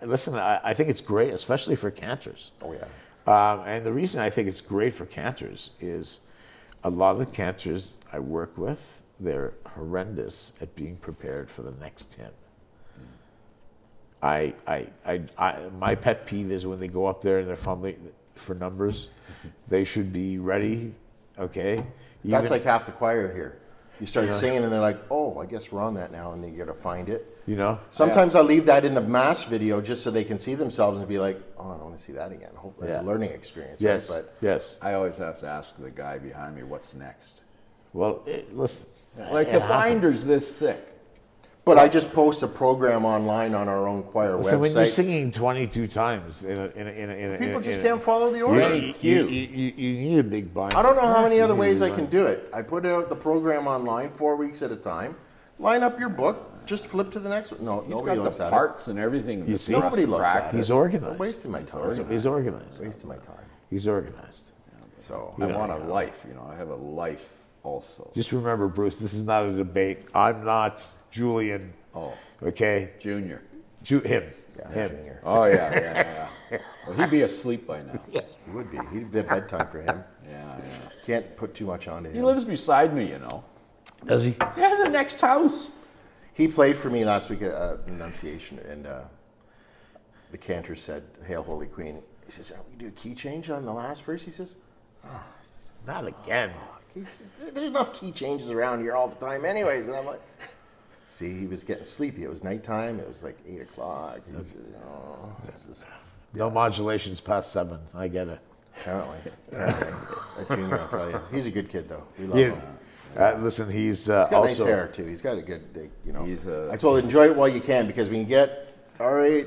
listen, I think it's great, especially for cantors. Oh yeah. And the reason I think it's great for cantors is a lot of the cantors I work with, they're horrendous at being prepared for the next hymn. My pet peeve is when they go up there and they're fumbling for numbers. They should be ready, okay? That's Even- like half the choir here. You start singing and they're like, oh, I guess we're on that now, and then you got to find it. you know? Sometimes I'll leave that in the mass video just so they can see themselves and be like, oh, I want to see that again. Hopefully it's a learning experience. Yes, Right? yes. I always have to ask the guy behind me, what's next? Well, listen. Like it the happens. binder's this thick. But I just post a program online on our own choir So when you're website. singing 22 times in a People just can't follow the order. Thank you. You need a big binder. I don't know how many other ways I can do it. I put out the program online 4 weeks at a time. Line up your book. Just flip to the next one. No, He's nobody got looks the at parts and everything. You see? Nobody looks at it. He's organized. I'm wasting my time. He's organized. Wasting my time. He's organized. So I want a life, I have a life also. Just remember, Bruce, this is not a debate. I'm not Julian. Oh, Okay? Junior. Him. yeah, Him. Junior. Oh, yeah. Well, he'd be asleep by now. He would be. He'd be bedtime for him. Yeah. Can't put too much onto He him. lives beside me, Does he? Yeah, the next house. He played for me last week at Annunciation, and the cantor said, "Hail, Holy Queen." He says, "We do a key change on the last verse." He says, Not again. "There's enough key changes around here all the time, anyways." And I'm like, See, he was getting sleepy. It was nighttime. It was like 8 o'clock. He was, this is, No modulations past 7. I get it. apparently. That Junior, I'll tell you. He's a good kid, though. We love Yeah. him. Listen, he's He's got also nice hair, too. He's got a good, He's a- I told him, enjoy it while you can, because when you get, all right.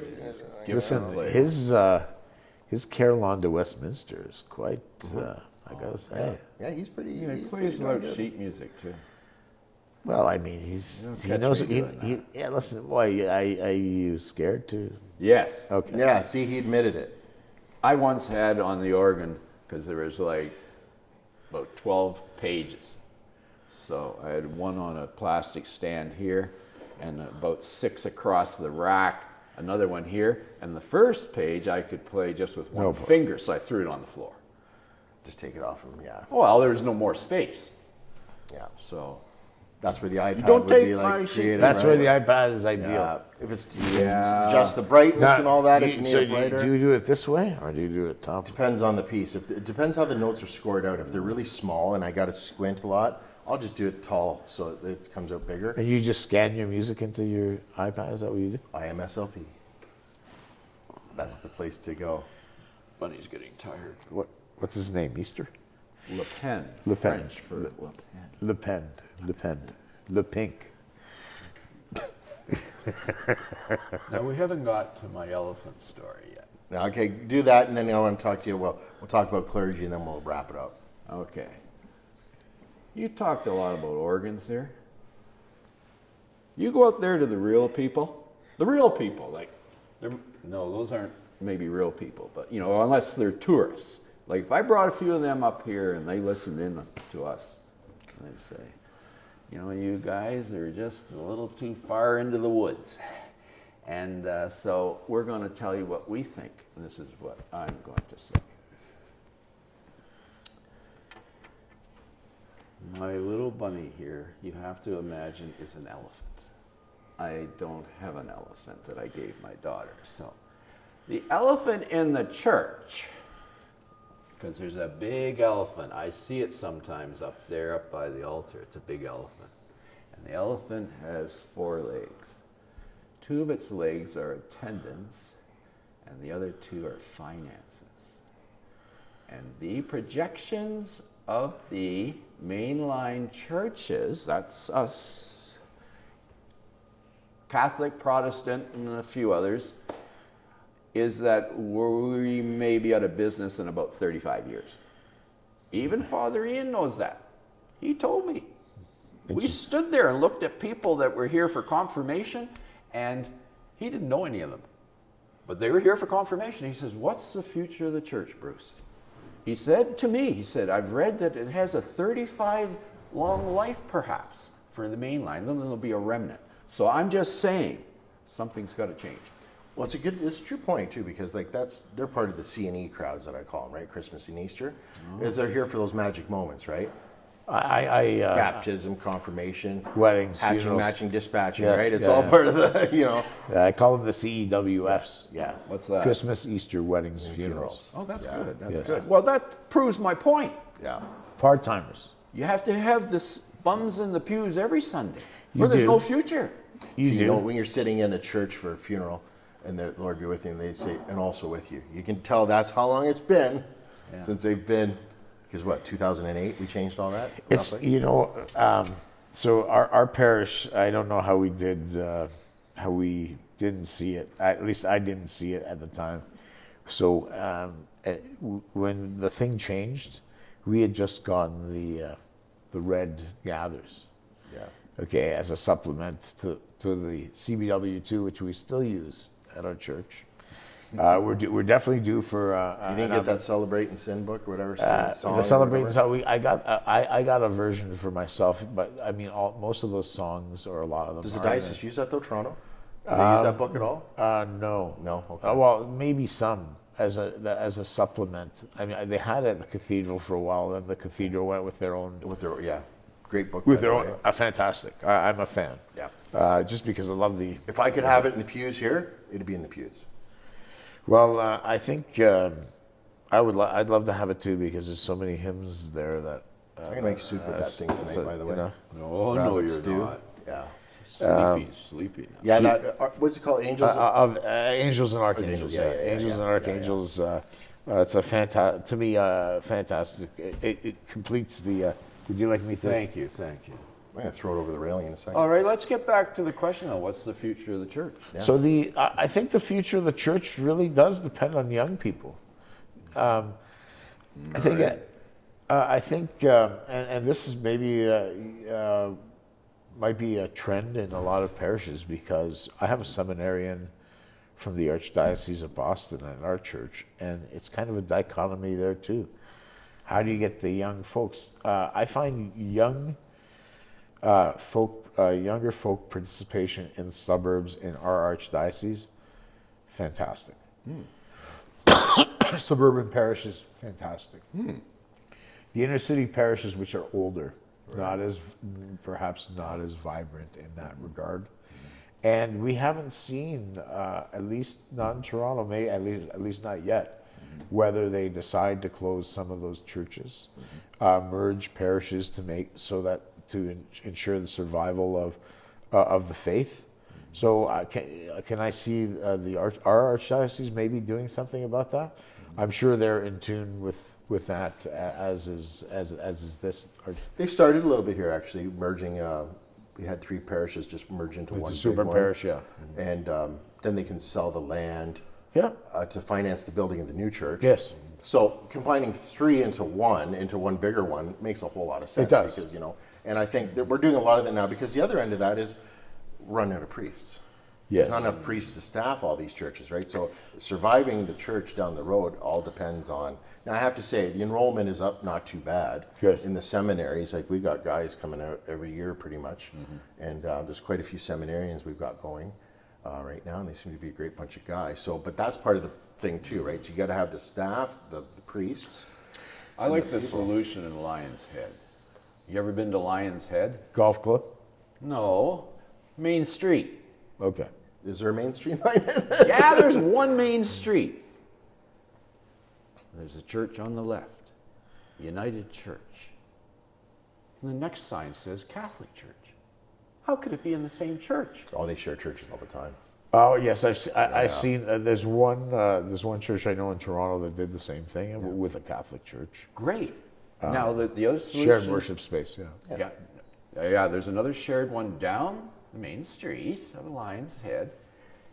listen. His Carillon de Westminster is quite. I gotta say. Yeah, he's pretty. Yeah, he he's plays pretty loud good. sheet music too. Well, I mean, he catch knows. me doing Yeah, listen. Why are you scared to? Yes. Okay. Yeah, see, he admitted it. I once had on the organ, because there was like about 12 pages. So I had one on a plastic stand here, and about 6 across the rack, another one here. And the first page I could play just with one finger, so I threw it on the floor. Just take it off him, yeah. Well, there was no more space. Yeah. So That's where the iPad don't would take be my like sheet. creative, That's where right? the iPad is ideal. Yeah, if it's Yeah. just the brightness and all that, if you need so it brighter. do you do it this way or do you do it top? Depends on the piece. It depends how the notes are scored out. If they're really small and I got to squint a lot, I'll just do it tall so it comes out bigger. And you just scan your music into your iPad? Is that what you do? IMSLP. That's the place to go. Bunny's getting tired. What's his name? Easter? Le Pen. Le Pen. French for Le Pen. Le Pen. Le Pen. Le Pink. Now, we haven't got to my elephant story yet. Now, okay, do that, and then I want to talk to you. Well, we'll talk about clergy, and then we'll wrap it up. Okay. You talked a lot about organs there. You go out there to the real people, like, no, those aren't maybe real people, but, unless they're tourists. Like, if I brought a few of them up here and they listened in to us, and they'd say, you guys are just a little too far into the woods. And so we're going to tell you what we think, and this is what I'm going to say. My little bunny here, you have to imagine, is an elephant. I don't have an elephant that I gave my daughter. So the elephant in the church, because there's a big elephant. I see it sometimes up there, up by the altar. It's a big elephant. And the elephant has 4 legs. 2 of its legs are attendance, and the other 2 are finances. And the projections of the mainline churches, that's us, Catholic, Protestant, and a few others, is that we may be out of business in about 35 years. Even Father Ian knows that. He told me. We stood there and looked at people that were here for confirmation, and he didn't know any of them. But they were here for confirmation. He says, what's the future of the church, Bruce? He said to me, I've read that it has a 35 long life perhaps for the mainline. Then there'll be a remnant. So I'm just saying, something's got to change. Well, it's a true point too, because they're part of the C&E crowds that I call them, right? Christmas and Easter. They're here for those magic moments, right? Baptism, confirmation, weddings, hatching, funerals. matching, dispatching, Yes, right? It's yeah. all part of the, I call them the CEWFs. Yeah. What's that? Christmas, Easter, weddings, and funerals. Oh, that's Yeah. good. That's Yes. good. Well, that proves my point. Yeah. Part-timers. You have to have this bums in the pews every Sunday, You or there's do. no future. You do. When you're sitting in a church for a funeral, and the Lord be with you, and they say, and also with you. You can tell that's how long it's been since they've been. Because 2008 we changed all that? It's, roughly? so our parish, I don't know how we didn't see it. At least I didn't see it at the time. So when the thing changed, we had just gotten the red gathers. Yeah. Okay, as a supplement to the CBW2, which we still use at our church. We're definitely due for. You didn't get that Celebrate and Sin book or whatever? Song The or Celebrating whatever? song. I got a version for myself, but I mean, most of those songs or a lot of them. Does the are- diocese use that though, Toronto? Do they use that book at all? No. No? Okay. Well, maybe some as a supplement. I mean, they had it at the cathedral for a while, then the cathedral went with their own. Great book. With by their the own, way. fantastic. I'm a fan. Yeah. Just because I love the. If I could have it in the pews here, it'd be in the pews. Well, I think I'd love to have it too because there's so many hymns there that. I'm gonna make soup with that thing tonight, by the way. Oh, Rabbit no, you're stew. not. Yeah. Sleepy now. Yeah, that, what's it called? Angels? Of Angels and Archangels. Yeah, Angels and Archangels. It's a fantastic. It completes the. Would you like me to? Thank you. I'm going to throw it over the railing in a second. All right, let's get back to the question, though. What's the future of the church? Yeah. So I think the future of the church really does depend on young people. I think, and this is maybe might be a trend in a lot of parishes, because I have a seminarian from the Archdiocese of Boston at our church, and it's kind of a dichotomy there too. How do you get the young folks? I find younger folk participation in suburbs in our archdiocese fantastic. Suburban parishes fantastic. The inner city parishes, which are older, perhaps not as vibrant in that regard. And we haven't seen, at least not in Toronto, at least not yet, whether they decide to close some of those churches, merge parishes to ensure the survival of the faith. So can I see our archdiocese maybe doing something about that? I'm sure they're in tune with that, as is this. They started a little bit here, actually, merging. We had 3 parishes just merge into one. The super big parish, one. And then they can sell the land. Yeah. To finance the building of the new church. Yes. So combining 3 into one bigger one, makes a whole lot of sense. It does. Because, and I think that we're doing a lot of that now, because the other end of that is run out of priests. Yes. There's not enough priests to staff all these churches, right? So surviving the church down the road all depends on. Now I have to say the enrollment is up not too bad. Good. In the seminaries. Like, we got guys coming out every year pretty much, and there's quite a few seminarians we've got going right now, and they seem to be a great bunch of guys. So, but that's part of the thing too, right? So you got to have the staff, the priests. I like the solution in Lion's Head. You ever been to Lion's Head? Golf club? No. Main Street. Okay. Is there a Main Street line? Yeah, there's one main street. There's a church on the left, United Church. And the next sign says Catholic Church. How could it be in the same church? Oh, they share churches all the time. Oh yes, I've seen. There's one church I know in Toronto that did the same thing with a Catholic church. Great. Now the other solution, Shared worship space. Yeah. There's another shared one down the main street of Lion's Head.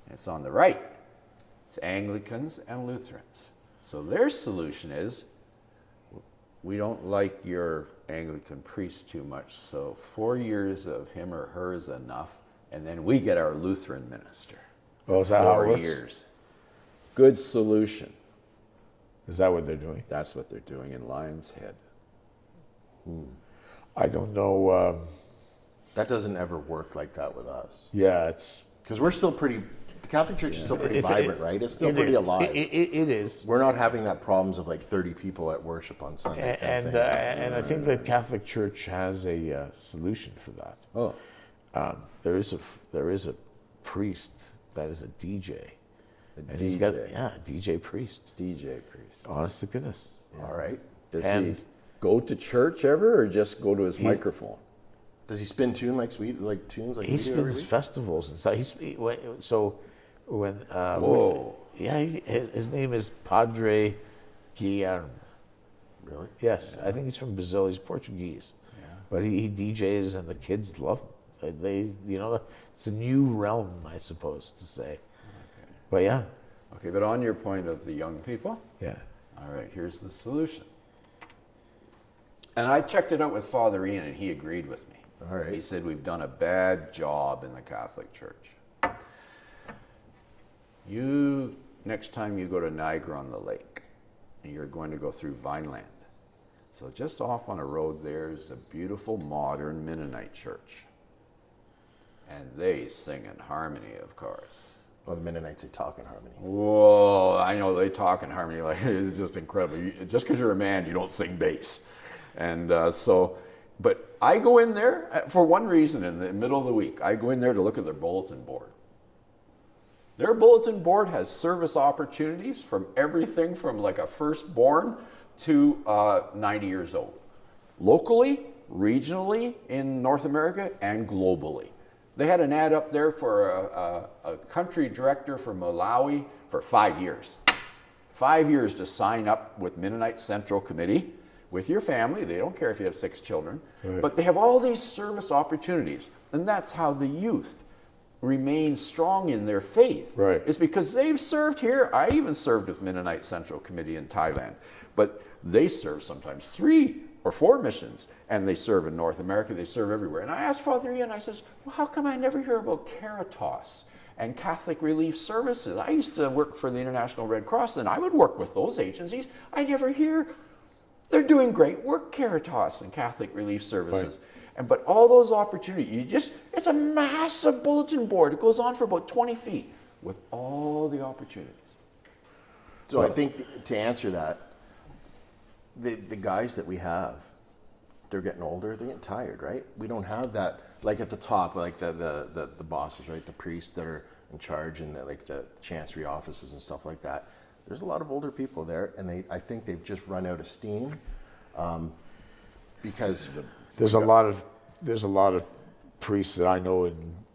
And it's on the right. It's Anglicans and Lutherans. So their solution is, we don't like your Anglican priest too much, so 4 years of him or her is enough, and then we get our Lutheran minister. Oh, is that how it 4 works? years. Good solution. Is that what they're doing? That's what they're doing in Lion's Head. I don't know. That doesn't ever work like that with us. Yeah, it's Because we're still pretty, the Catholic Church is still pretty vibrant, right? It's still pretty alive. It is. We're not having that problems of like 30 people at worship on Sunday. kind of thing. And I think the Catholic Church has a solution for that. Oh. There is a priest that is a DJ. And DJ. he's got DJ priest. DJ priest. Honest to goodness. All right. Does And- he go to church ever, or just go to his microphone? Does he spin tunes like tunes like He we do every spins week? festivals and stuff. Whoa. His name is Padre Guilherme. Really? Yes, I think he's from Brazil. He's Portuguese, but he DJs and the kids love him. It's a new realm, I suppose to say. Okay. But yeah, Okay, but on your point of the young people, yeah. all right, here's the solution. And I checked it out with Father Ian, and he agreed with me. All right. He said we've done a bad job in the Catholic Church. Next time you go to Niagara-on-the-Lake, and you're going to go through Vineland. So just off on a road there's a beautiful modern Mennonite church. And they sing in harmony, of course. Well, the Mennonites, they talk in harmony. Whoa, I know they talk in harmony, like it's just incredible. Just because you're a man, you don't sing bass. And but I go in there for one reason in the middle of the week. I go in there to look at their bulletin board. Their bulletin board has service opportunities from everything from like a firstborn to 90 years old. Locally, regionally, in North America, and globally. They had an ad up there for a country director for Malawi for 5 years. 5 years to sign up with Mennonite Central Committee with your family. They don't care if you have 6 children, but they have all these service opportunities. And that's how the youth remain strong in their faith. Right. It's because they've served here. I even served with Mennonite Central Committee in Thailand, but they serve sometimes 3 or 4 missions, and they serve in North America. They serve everywhere. And I asked Father Ian, I says, well, how come I never hear about Caritas and Catholic Relief Services? I used to work for the International Red Cross, and I would work with those agencies. I never hear. They're doing great work, Caritas and Catholic Relief Services. Right. But all those opportunities, it's a massive bulletin board. It goes on for about 20 feet with all the opportunities. So I think to answer that, the guys that we have, they're getting older, they're getting tired, right? We don't have that, like at the top, like the bosses, right? The priests that are in charge and the chancery offices and stuff like that. There's a lot of older people there, and I think they've just run out of steam because there's a lot of priests that I know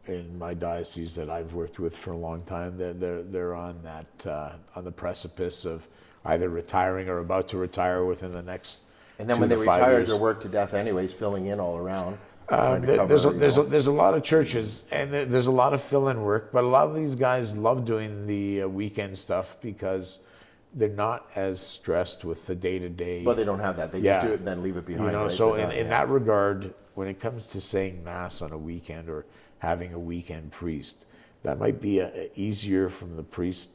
in my diocese that I've worked with for a long time. They're on that on the precipice of either retiring or about to retire within the next. And then 2 when they to 5 retire, years. they're worked to death anyways, filling in all around. There's a lot of churches, and there's a lot of fill-in work, but a lot of these guys love doing the weekend stuff because they're not as stressed with the day-to-day. But they don't have that. They just do it and then leave it behind. Right? So in that regard, when it comes to saying Mass on a weekend or having a weekend priest, that might be easier from the priest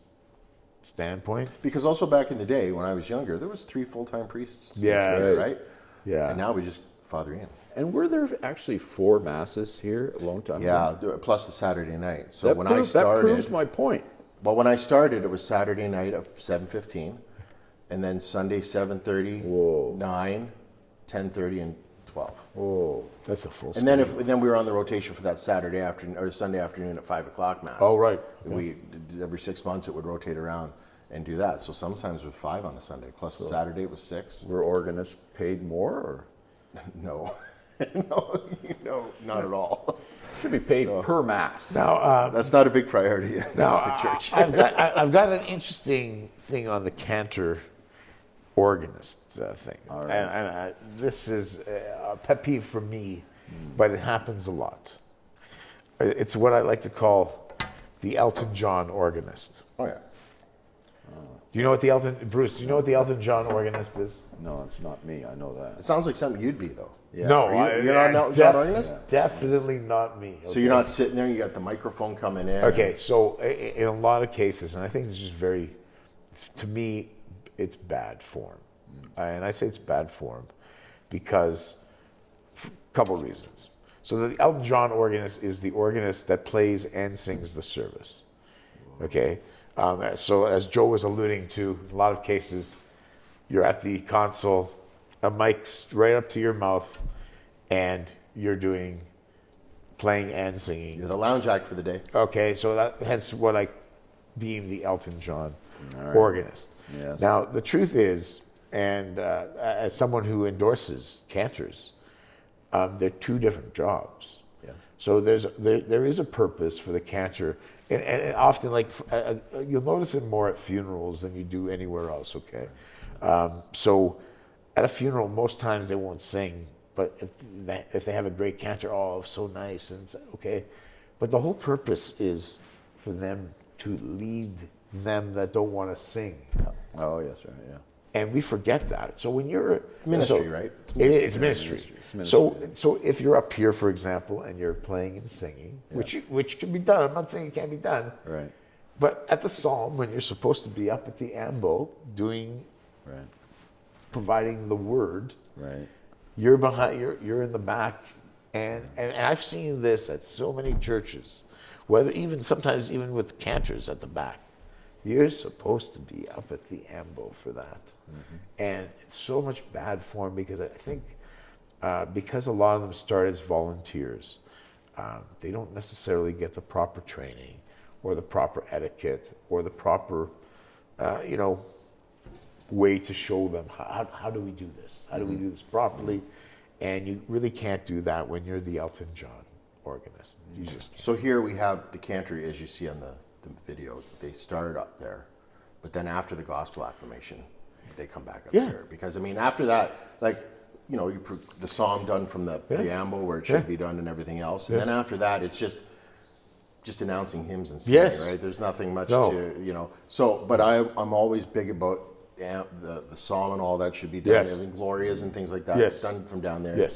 standpoint. Because also back in the day, when I was younger, there was 3 full-time priests. Yes. Right? Yeah. And now we just Father Ian. And were there actually 4 masses here a long time ago? Yeah, plus the Saturday night. So That when proves, I started, that proves my point. well, when I started, it was Saturday night of 7:15, and then Sunday 7:30, 9, 10:30, and 12. Oh, That's a full. And then we were on the rotation for that Saturday afternoon or Sunday afternoon at 5:00 Mass. Oh, right. We every 6 months it would rotate around and do that. So sometimes it was 5 on the Sunday. Plus Saturday it was 6. were organists paid more, or No, no, not at all. should be paid per mass? Now, That's not a big priority in the church. I've got an interesting thing on the cantor organist thing, right. and this is a pet peeve for me, but it happens a lot. It's what I like to call the Elton John organist. Oh yeah. Do you know what the Bruce? Do you know what the Elton John organist is? No, it's not me. I know that. It sounds like something you'd be though. Yeah. No, You're not an Elton John organist? Definitely not me. So you're not sitting there. You got the microphone coming in. Okay, so in a lot of cases, and I think it's just to me, it's bad form. And I say it's bad form because a couple reasons. So the Elton John organist is the organist that plays and sings the service. Okay? So as Joe was alluding to, in a lot of cases, you're at the console, a mic's right up to your mouth, and you're playing and singing. You're the lounge act for the day. Okay, so hence what I deem the Elton John organist. Yes. Now, the truth is, and as someone who endorses cantors, they're 2 different jobs. Yes. So there is a purpose for the cantor, and often you'll notice it more at funerals than you do anywhere else. Okay, so at a funeral, most times they won't sing, but if they have a great cantor, oh, so nice, and okay, but the whole purpose is for them to lead them that don't want to sing. Oh, yes, right, yeah. And we forget that. So when you're Ministry, right? It's ministry. So if you're up here, for example, and you're playing and singing, which can be done. I'm not saying it can't be done. Right. But at the psalm, when you're supposed to be up at the ambo doing, providing the word, Right. you're behind. You're in the back, and I've seen this at so many churches, sometimes even with cantors at the back. You're supposed to be up at the ambo for that. Mm-hmm. And it's so much bad form because I think because a lot of them start as volunteers, they don't necessarily get the proper training or the proper etiquette or the proper, way to show them how do we do this? How do we do this properly? And you really can't do that when you're the Elton John organist. You just So here we have the cantor, as you see on the video, they started up there, but then after the gospel acclamation, they come back up there. Because, I mean, after that, like, you know, the psalm done from the preamble where it should be done and everything else. And then after that, it's just announcing hymns and singing, right? There's nothing much to, you know. So, but I'm always big about the psalm and all that should be done. And Glorias and things like that. It's done from down there.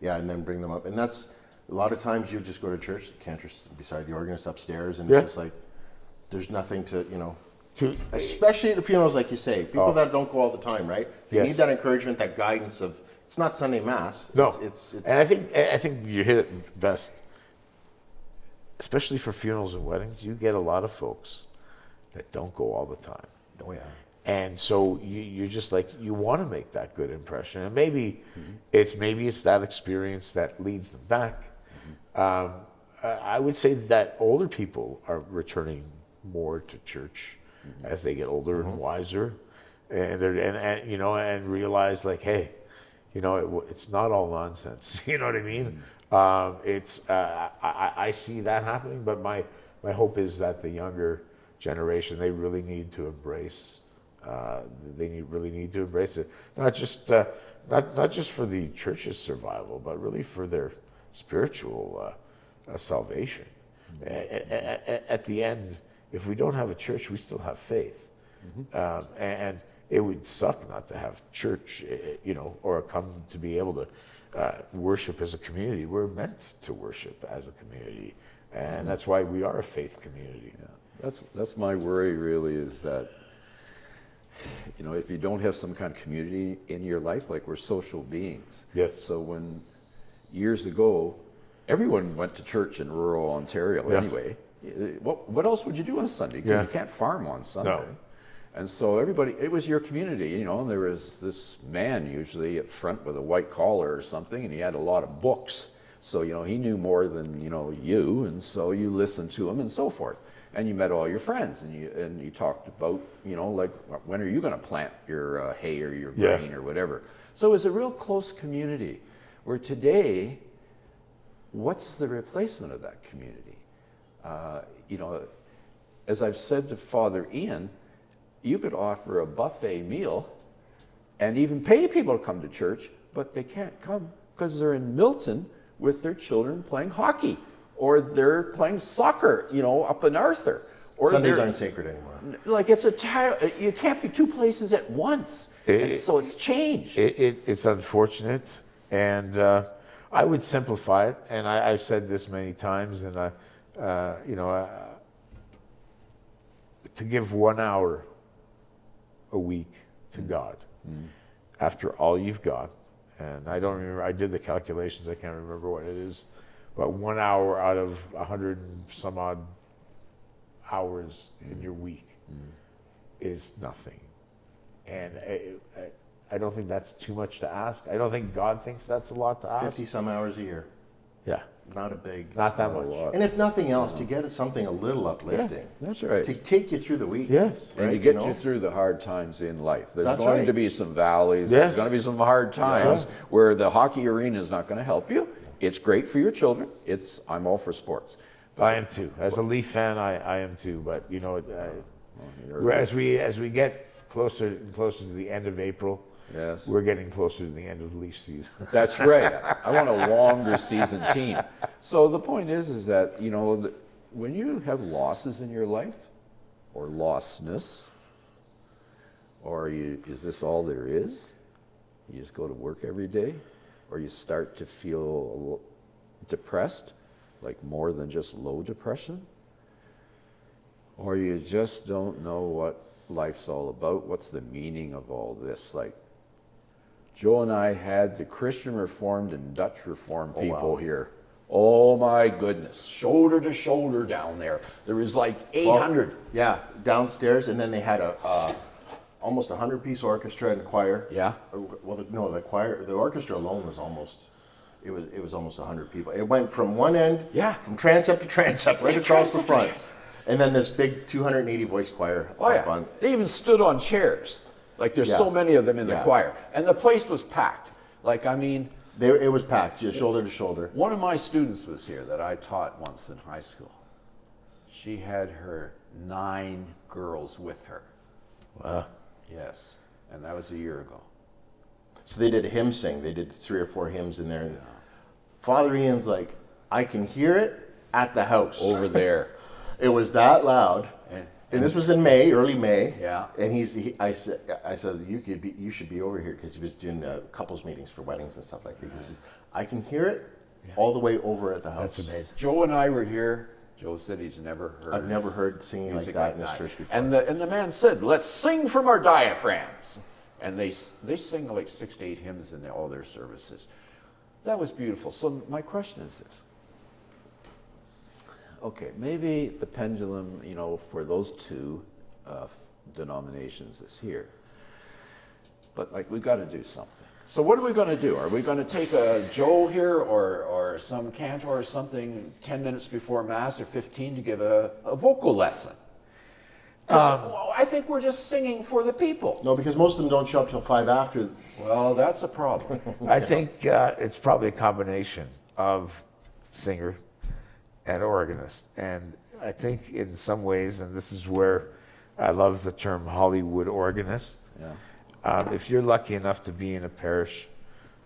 And then bring them up. And that's, a lot of times you just go to church, the cantor's beside the organist upstairs, and it's just like, there's nothing to, you know, especially at the funerals, like you say, people that don't go all the time, right? They need that encouragement, that guidance of, it's not Sunday Mass. No. It's and I think you hit it best, especially for funerals and weddings. You get a lot of folks that don't go all the time. Oh, yeah. And so you're just like, you want to make that good impression. And maybe it's that experience that leads them back. I would say that older people are returning more to church as they get older and wiser, and and you know, and realize like, hey, you know, it's not all nonsense. You know what I mean? I see that happening, but my hope is that the younger generation, they really need to embrace. Really need to embrace it, not just for the church's survival, but really for their spiritual salvation. At the end, if we don't have a church, we still have faith, and it would suck not to have church, you know, or come to be able to worship as a community. We're meant to worship as a community, and that's why we are a faith community. Yeah. That's my worry, really, is that, you know, if you don't have some kind of community in your life, like, we're social beings. Yes. So when years ago, everyone went to church in rural Ontario anyway. What else would you do on Sunday? Because you can't farm on Sunday. No. And so everybody, it was your community, you know, and there was this man usually at front with a white collar or something, and he had a lot of books. So, you know, he knew more than, you know, you, and so you listened to him and so forth. And you met all your friends, and you talked about, you know, like, when are you going to plant your hay or your grain or whatever. So it was a real close community, where today, what's the replacement of that community? You know, as I've said to Father Ian, you could offer a buffet meal and even pay people to come to church, but they can't come because they're in Milton with their children playing hockey, or they're playing soccer, you know, up in Arthur. Or Sundays aren't sacred anymore. Like, you can't be two places at once. And so it's changed. It's unfortunate, and I would simplify it. And I've said this many times, and you know, to give 1 hour a week to God after all you've got, and I don't remember. I did the calculations. I can't remember what it is. But 1 hour out of 100 and some odd hours in your week is nothing. And I don't think that's too much to ask. I don't think God thinks that's a lot to ask. 50 some hours a year. Yeah. Not a big. Not that much. And if nothing else, to get something a little uplifting. That's right. To take you through the week. Yes. And to get you through the hard times in life. There's That's going right. to be some valleys. Yes. There's going to be some hard times where the hockey arena is not going to help you. It's great for your children. I'm all for sports. I am too. As a Leaf fan, I am too. But you know, as we get closer and closer to the end of April, we're getting closer to the end of the Leaf season. That's right. I want a longer season team. So the point is that, you know, when you have losses in your life, or lostness, or is this all there is? You just go to work every day, or you start to feel depressed, like more than just low depression, or you just don't know what life's all about. What's the meaning of all this? Like, Joe and I had the Christian Reformed and Dutch Reformed people here. Oh my goodness, shoulder to shoulder down there. There was like 800. Yeah, downstairs, and then they had a almost 100-piece orchestra and choir. Yeah. Well, no, the orchestra alone was almost. It was almost 100 people. It went from one end, from transept to transept, right across the front, and then this big 280 voice choir. Oh yeah. They even stood on chairs. Like, there's so many of them in the choir, and the place was packed. Like, I mean, It was packed, just shoulder to shoulder. One of my students was here that I taught once in high school. She had her 9 girls with her. Wow. Yes, and that was a year ago. So they did a hymn sing. They did 3 or 4 hymns in there. And Father Ian's like, I can hear it at the house. Over there. It was that loud. And this was in May, early May. Yeah. And I said, you should be over here, because he was doing couples meetings for weddings and stuff like that. He says, I can hear it all the way over at the house. That's amazing. Joe and I were here. Joe said he's never heard. I've never heard singing like music that in this church before. And the man said, let's sing from our diaphragms. And they sing like 6 to 8 hymns in all their services. That was beautiful. So my question is this. Okay, maybe the pendulum, for those 2 denominations is here. But like, we got to do something. So what are we going to do? Are we going to take a Joe here or some cantor or something 10 minutes before Mass or 15 to give a vocal lesson? I think we're just singing for the people. No, because most of them don't show up till 5 after. Well, that's a problem. I think it's probably a combination of singer and organist. And I think in some ways, and this is where I love the term Hollywood organist. Yeah. If you're lucky enough to be in a parish,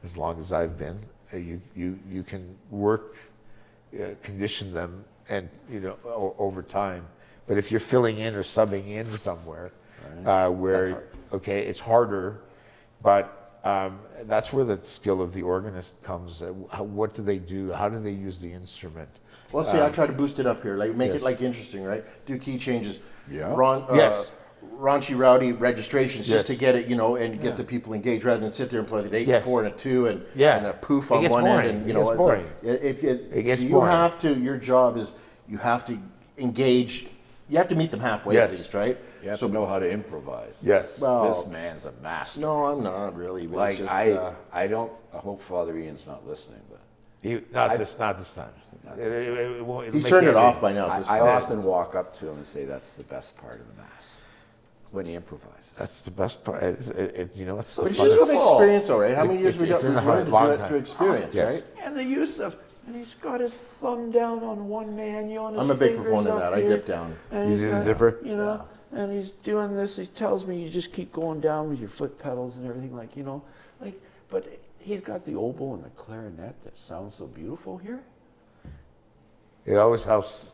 as long as I've been, you can work, condition them, and over time. But if you're filling in or subbing in somewhere, where it's harder, but that's where the skill of the organist comes. What do they do? How do they use the instrument? Well, see, I try to boost it up here, like make it like interesting, right? Do key changes. Yeah. Raunchy, rowdy registrations just to get it, and get the people engaged, rather than sit there and play the 8 and 4 and a 2 and a poof on one end, and it gets boring. It gets boring. Have to. Your job is you have to engage. You have to meet them halfway at least, right? You have to know how to improvise. Yes. Well, This man's a master. no, I'm not really. But Like it's just, I hope Father Ian's not listening, but Not this time. It'll he's make turned it any- off by now. At this I point. often walk up to him and say that's the best part of the Mass, when he improvises. That's the best part. It's so But it's fun. just an experience, all right. How many years It's- we've it's in the learned to long do it time. through experience, Yes. right? And the use of, and he's got his thumb down on one man, and his I'm a big fingers proponent of up that. I here, dip down. and You he's do the got- dipper? and he's doing this. He tells me you just keep going down with your foot pedals and everything, but he's got the oboe and the clarinet that sounds so beautiful here. It always helps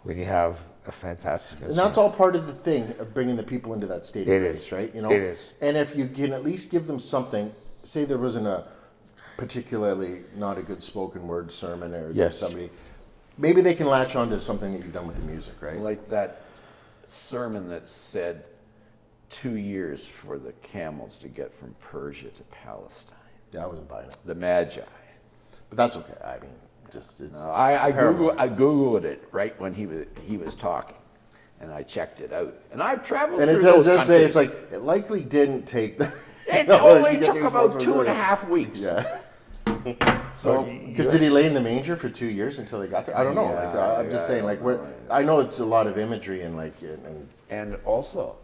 when you have a fantastic And that's all part of the thing of bringing the people into that state of It grace, is. right? It is. And if you can at least give them something, say there wasn't a particularly not a good spoken word sermon or Yes. somebody, maybe they can latch on to something that you've done with the music, right? Like that sermon that said 2 years for the camels to get from Persia to Palestine. Yeah, I wasn't buying it, The Magi. but that's okay. I mean, just it's. I it's a parable. Googled it right when he was talking, and I checked it out. And I've traveled And through it those does say countries. it's like it likely didn't take. It No, only you get took these about ones 2.5 weeks. Yeah. So Because did he lay in the manger for 2 years until they got there? I don't know. I'm just saying. I know it's a lot of imagery and and also,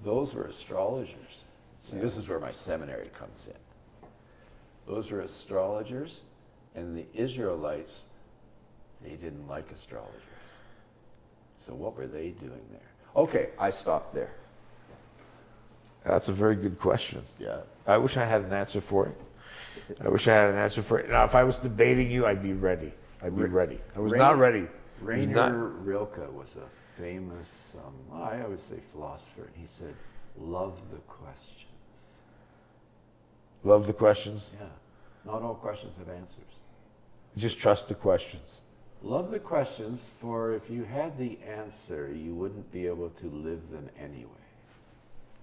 those were astrologers. See, this is where my seminary comes in. Those were astrologers, and the Israelites, they didn't like astrologers. So what were they doing there? Okay, I stopped there. That's a very good question. yeah. I wish I had an answer for it. Now, if I was debating you, I'd be ready. I was not ready. Rainer Rilke was a famous, I always say philosopher, and he said, love the questions. Love the questions. Yeah, not all questions have answers. Just trust the questions. Love the questions, for if you had the answer, you wouldn't be able to live them anyway.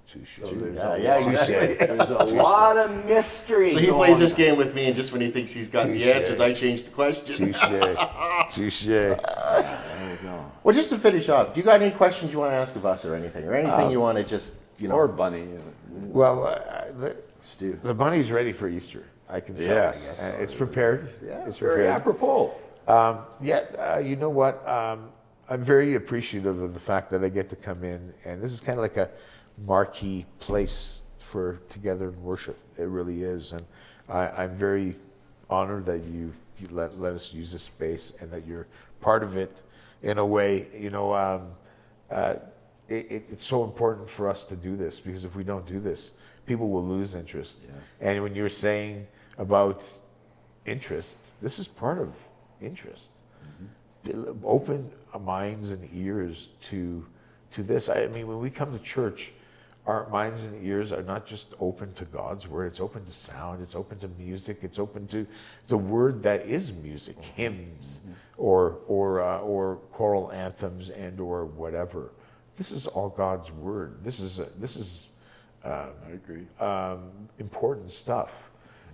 So there's Exactly. there's a lot of mystery. So he going plays this on. game with me, and just when he thinks he's got the Touche. answers, I change the question. Touche. There you go. Well, just to finish off, do you got any questions you want to ask of us or anything you want to just Or Bunny. Well, Stu? the bunny's ready for Easter. I can tell. Yes. It's prepared. Yeah. It's Very prepared. apropos. You know what? I'm very appreciative of the fact that I get to come in, and this is kind of like a marquee place for together and worship. It really is, and I'm very honored that you let us use this space and that you're part of it in a way. It's so important for us to do this, because if we don't do this, people will lose interest. Yes. And when you're saying about interest, this is part of interest. Open minds and ears to this. I mean, when we come to church, our minds and ears are not just open to God's word, it's open to sound, it's open to music, it's open to the word that is music, hymns, or choral anthems, and or whatever. This is all God's word. This is I agree. important stuff.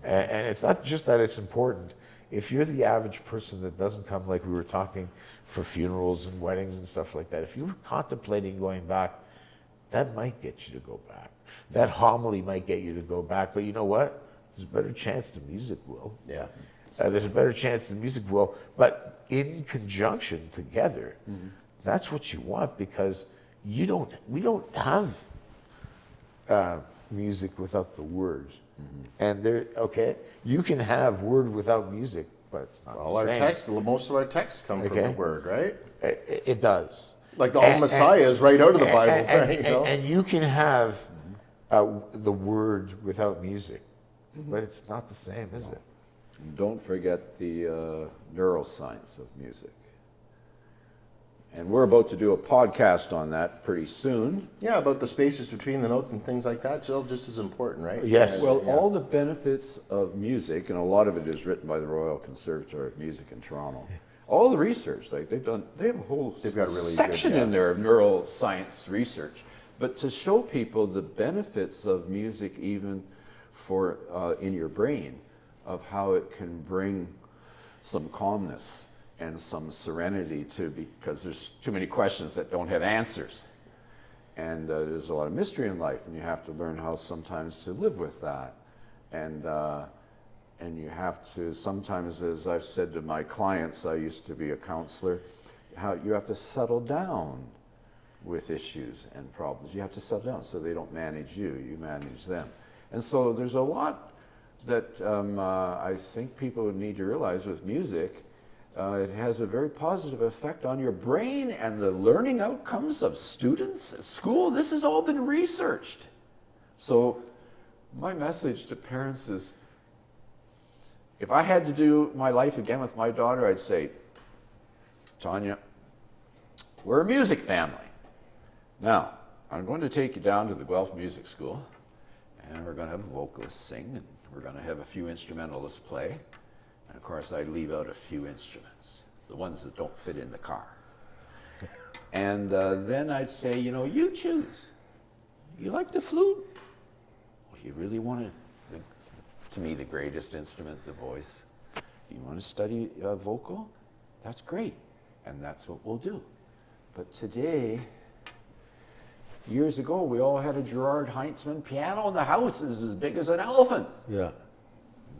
And it's not just that it's important. If you're the average person that doesn't come, like we were talking, for funerals and weddings and stuff like that, if you were contemplating going back, that might get you to go back. That homily might get you to go back. But you know what? There's a better chance the music will. Yeah. There's a better chance the music will. But in conjunction together, that's what you want, because we don't have music without the word. And you can have word without music, but it's not Well, the our same. text, most of our texts come from the word, right? It does. Like the whole Messiah is right out of the Bible. And you can have the word without music, but it's not the same, is it? And don't forget the neuroscience of music. And we're about to do a podcast on that pretty soon. Yeah, about the spaces between the notes and things like that, still just as important, right? Yes. Well, all the benefits of music, and a lot of it is written by the Royal Conservatory of Music in Toronto. All the research, they have a whole They've got a really section good, in there of neuroscience research. But to show people the benefits of music, even for in your brain, of how it can bring some calmness and some serenity because there's too many questions that don't have answers. And there's a lot of mystery in life, and you have to learn how sometimes to live with that. And you have to sometimes, as I've said to my clients, I used to be a counselor, how you have to settle down with issues and problems. You have to settle down so they don't manage you, you manage them. And so there's a lot that I think people would need to realize with music. It has a very positive effect on your brain and the learning outcomes of students at school. This has all been researched. So my message to parents is, if I had to do my life again with my daughter, I'd say, Tanya, we're a music family. Now, I'm going to take you down to the Guelph Music School, and we're going to have a vocalist sing, and we're going to have a few instrumentalists play. And of course, I leave out a few instruments, the ones that don't fit in the car. And then I'd say, you choose. You like the flute? Well, you really want to me, the greatest instrument, the voice. You want to study vocal? That's great. And that's what we'll do. But today, years ago, we all had a Gerard Heinzmann piano in the house. It was as big as an elephant. Yeah.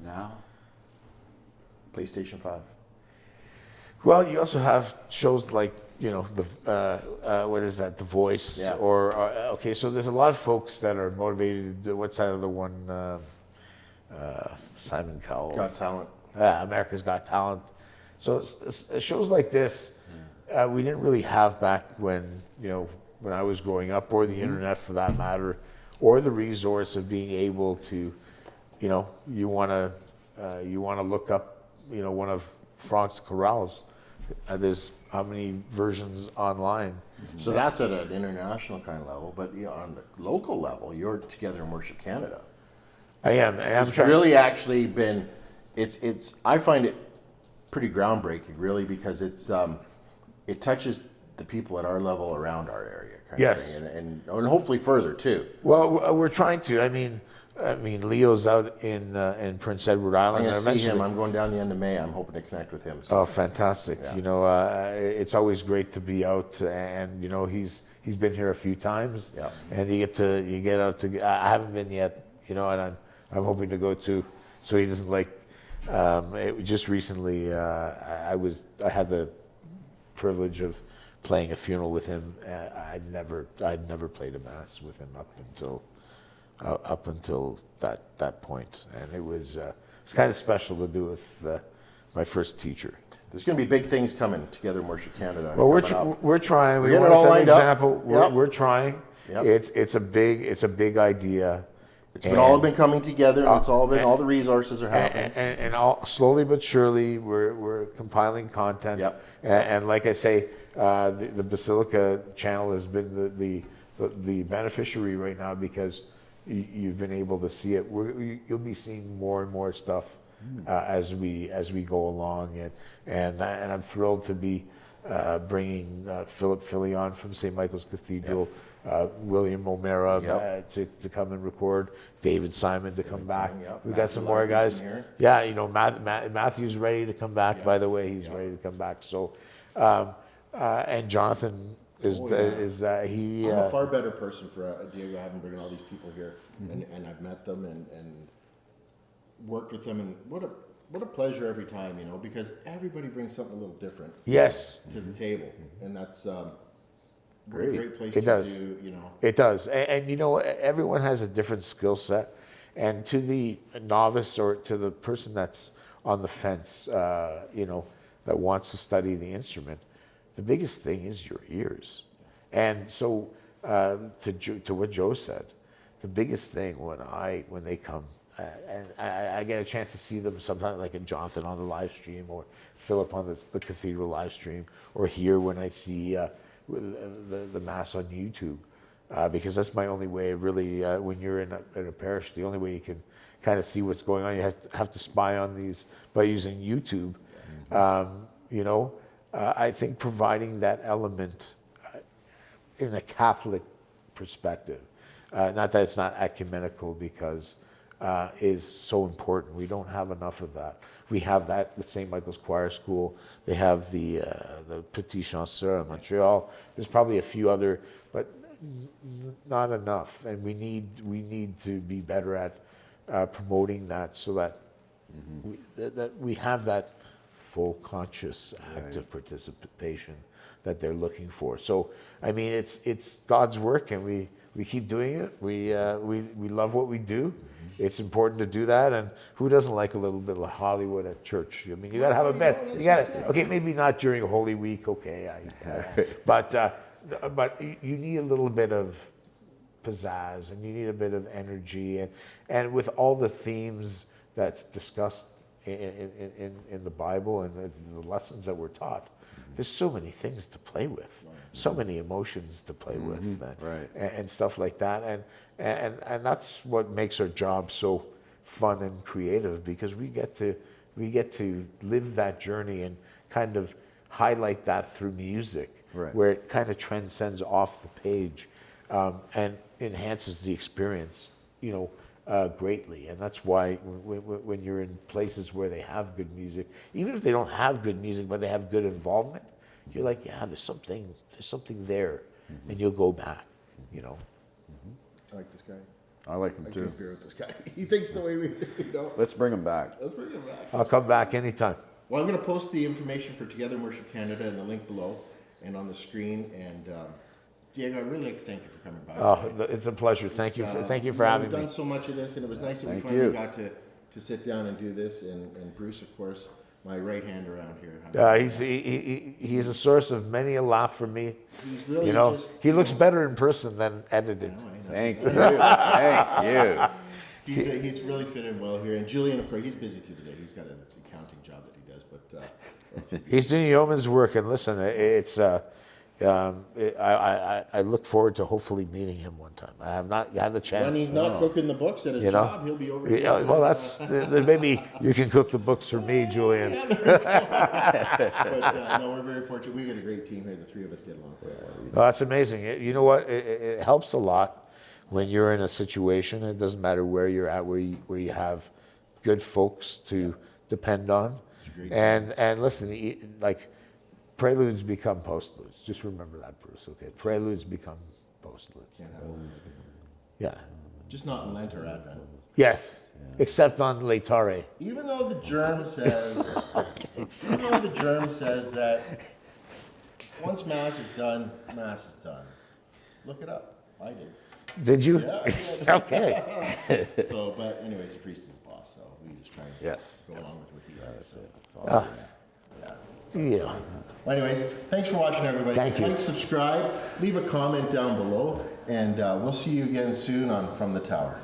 Now, PlayStation 5. Well, you also have shows like, what is that, The Voice? Yeah. Or, so there's a lot of folks that are motivated. What's that other one? Simon Cowell. Got Talent. America's Got Talent. So shows like this, we didn't really have back when I was growing up, or the internet for that matter, or the resource of being able to, you want to look up, one of Frank's chorales. There's how many versions online. So that's at an international kind of level, but on the local level, you're Together in Worship Canada. I am. It's really actually been, I find it pretty groundbreaking, really, because it touches the people at our level around our area, kind of thing, and hopefully further too. Well, we're trying to. I mean, Leo's out in Prince Edward Island. I'm going to see him. I'm going down the end of May. I'm hoping to connect with him. So. Oh, fantastic! Yeah. It's always great to be out, and he's been here a few times. Yeah. And you get out to. I haven't been yet, and I'm hoping to go too, so he doesn't like. Just recently, I had the privilege of playing a funeral with him. I'd never played a mass with him up until that point, and it was it's kind of special to do with my first teacher. There's going to be big things coming together in Worship Canada. Well, coming up. we're trying. We We're want getting to it all set an lined up. example. Yep. We're trying. Yep. It's a big idea. It's been all been coming together, and it's all been all the resources are happening. And all, slowly but surely, we're compiling content. Yep. And like I say, the Basilica channel has been the beneficiary right now because you've been able to see it. You'll be seeing more and more stuff as we go along, and I'm thrilled to be bringing Philip Philly on from St. Michael's Cathedral. Yep. William O'Mara Yep. to come and record, David Simon to come back. Simon, yep. We've got some Matthew more Larkin's guys. in here. Yeah, you know, Matthew's ready to come back. Yep. By the way, he's Yep. ready to come back. So, and Jonathan is Oh, yeah. he. I'm a far better person for Diego having bringing all these people here, and I've met them and worked with them, and what a pleasure every time, you know, because everybody brings something a little different Yes, to the table, and that's what a Great. great place It to does. do, you know. it does, and you know, everyone has a different skill set, and to the novice or to the person that's on the fence, you know, that wants to study the instrument, the biggest thing is your ears. And so, to what Joe said, the biggest thing when they come, and I get a chance to see them sometimes, like in Jonathan on the live stream, or Philip on the Cathedral live stream, or here when I see the Mass on YouTube, because that's my only way, really, when you're in a parish, the only way you can kind of see what's going on, you have to spy on these by using YouTube. You know, I think providing that element in a Catholic perspective, not that it's not ecumenical, because is so important. We don't have enough of that. We have that with St. Michael's Choir School. They have the Petit Chanceur in Montreal. There's probably a few other, but not enough. And we need to be better at promoting that, so that that we have that full conscious active participation that they're looking for. So I mean, it's God's work, and we keep doing it. We love what we do. It's important to do that, and who doesn't like a little bit of Hollywood at church? I mean, you got to have a bit. You got to, okay, maybe not during Holy Week, okay, but you need a little bit of pizzazz, and you need a bit of energy, and with all the themes that's discussed in the Bible and the lessons that we're taught, there's so many things to play with, so many emotions to play with, Right. and stuff like that, and that's what makes our job so fun and creative, because we get to live that journey and kind of highlight that through music, Right. where it kind of transcends off the page, and enhances the experience, you know, greatly. And that's why when you're in places where they have good music, even if they don't have good music, but they have good involvement, you're like, yeah, there's something there, and you'll go back, you know. I like this guy. I like him I too. drink beer with this guy. He thinks the way we, you know. Let's bring him back. Let's bring him back. I'll come back anytime. Well, I'm going to post the information for Together in Worship Canada in the link below and on the screen. And Diego, I'd really like to thank you for coming by. Oh, it's a pleasure. Thank you for having We've me. done so much of this, and it was nice that we Thank finally you. got to sit down and do this. And Bruce, of course, my right hand around here. He's a source of many a laugh for me. He's really You know, just, he looks better in person than edited. I know. Thank you. Thank you. He's really fit in well here. And Julian, of course, he's busy too today. He's got an accounting job that he does, but He's doing yeoman's work, and listen, it's I look forward to hopefully meeting him one time. I have not had the chance. when he's not cooking the books at his You know? job, he'll be over Yeah, here. well, that's maybe you can cook the books for me, Julian. But no, we're very fortunate. We got a great team here. The three of us get along quite well. Oh, that's amazing. You know what? It helps a lot when you're in a situation. It doesn't matter where you're at, where you have good folks to depend on. And listen, like preludes become postludes. Just remember that, Bruce. Okay, preludes become postludes. Can't have it. Yeah. Just not in Lent or Advent. Yes. Except on Laetare. Even though the germ says, that once Mass is done, Mass is done. Look it up. I did. Did you? Yeah, Okay. So, but anyways, the priest is the boss, so we just try and Yes. go along with what he does. So. You know, Well, anyways, thanks for watching, everybody. Thank you. Like, subscribe, leave a comment down below, and we'll see you again soon on From the Tower.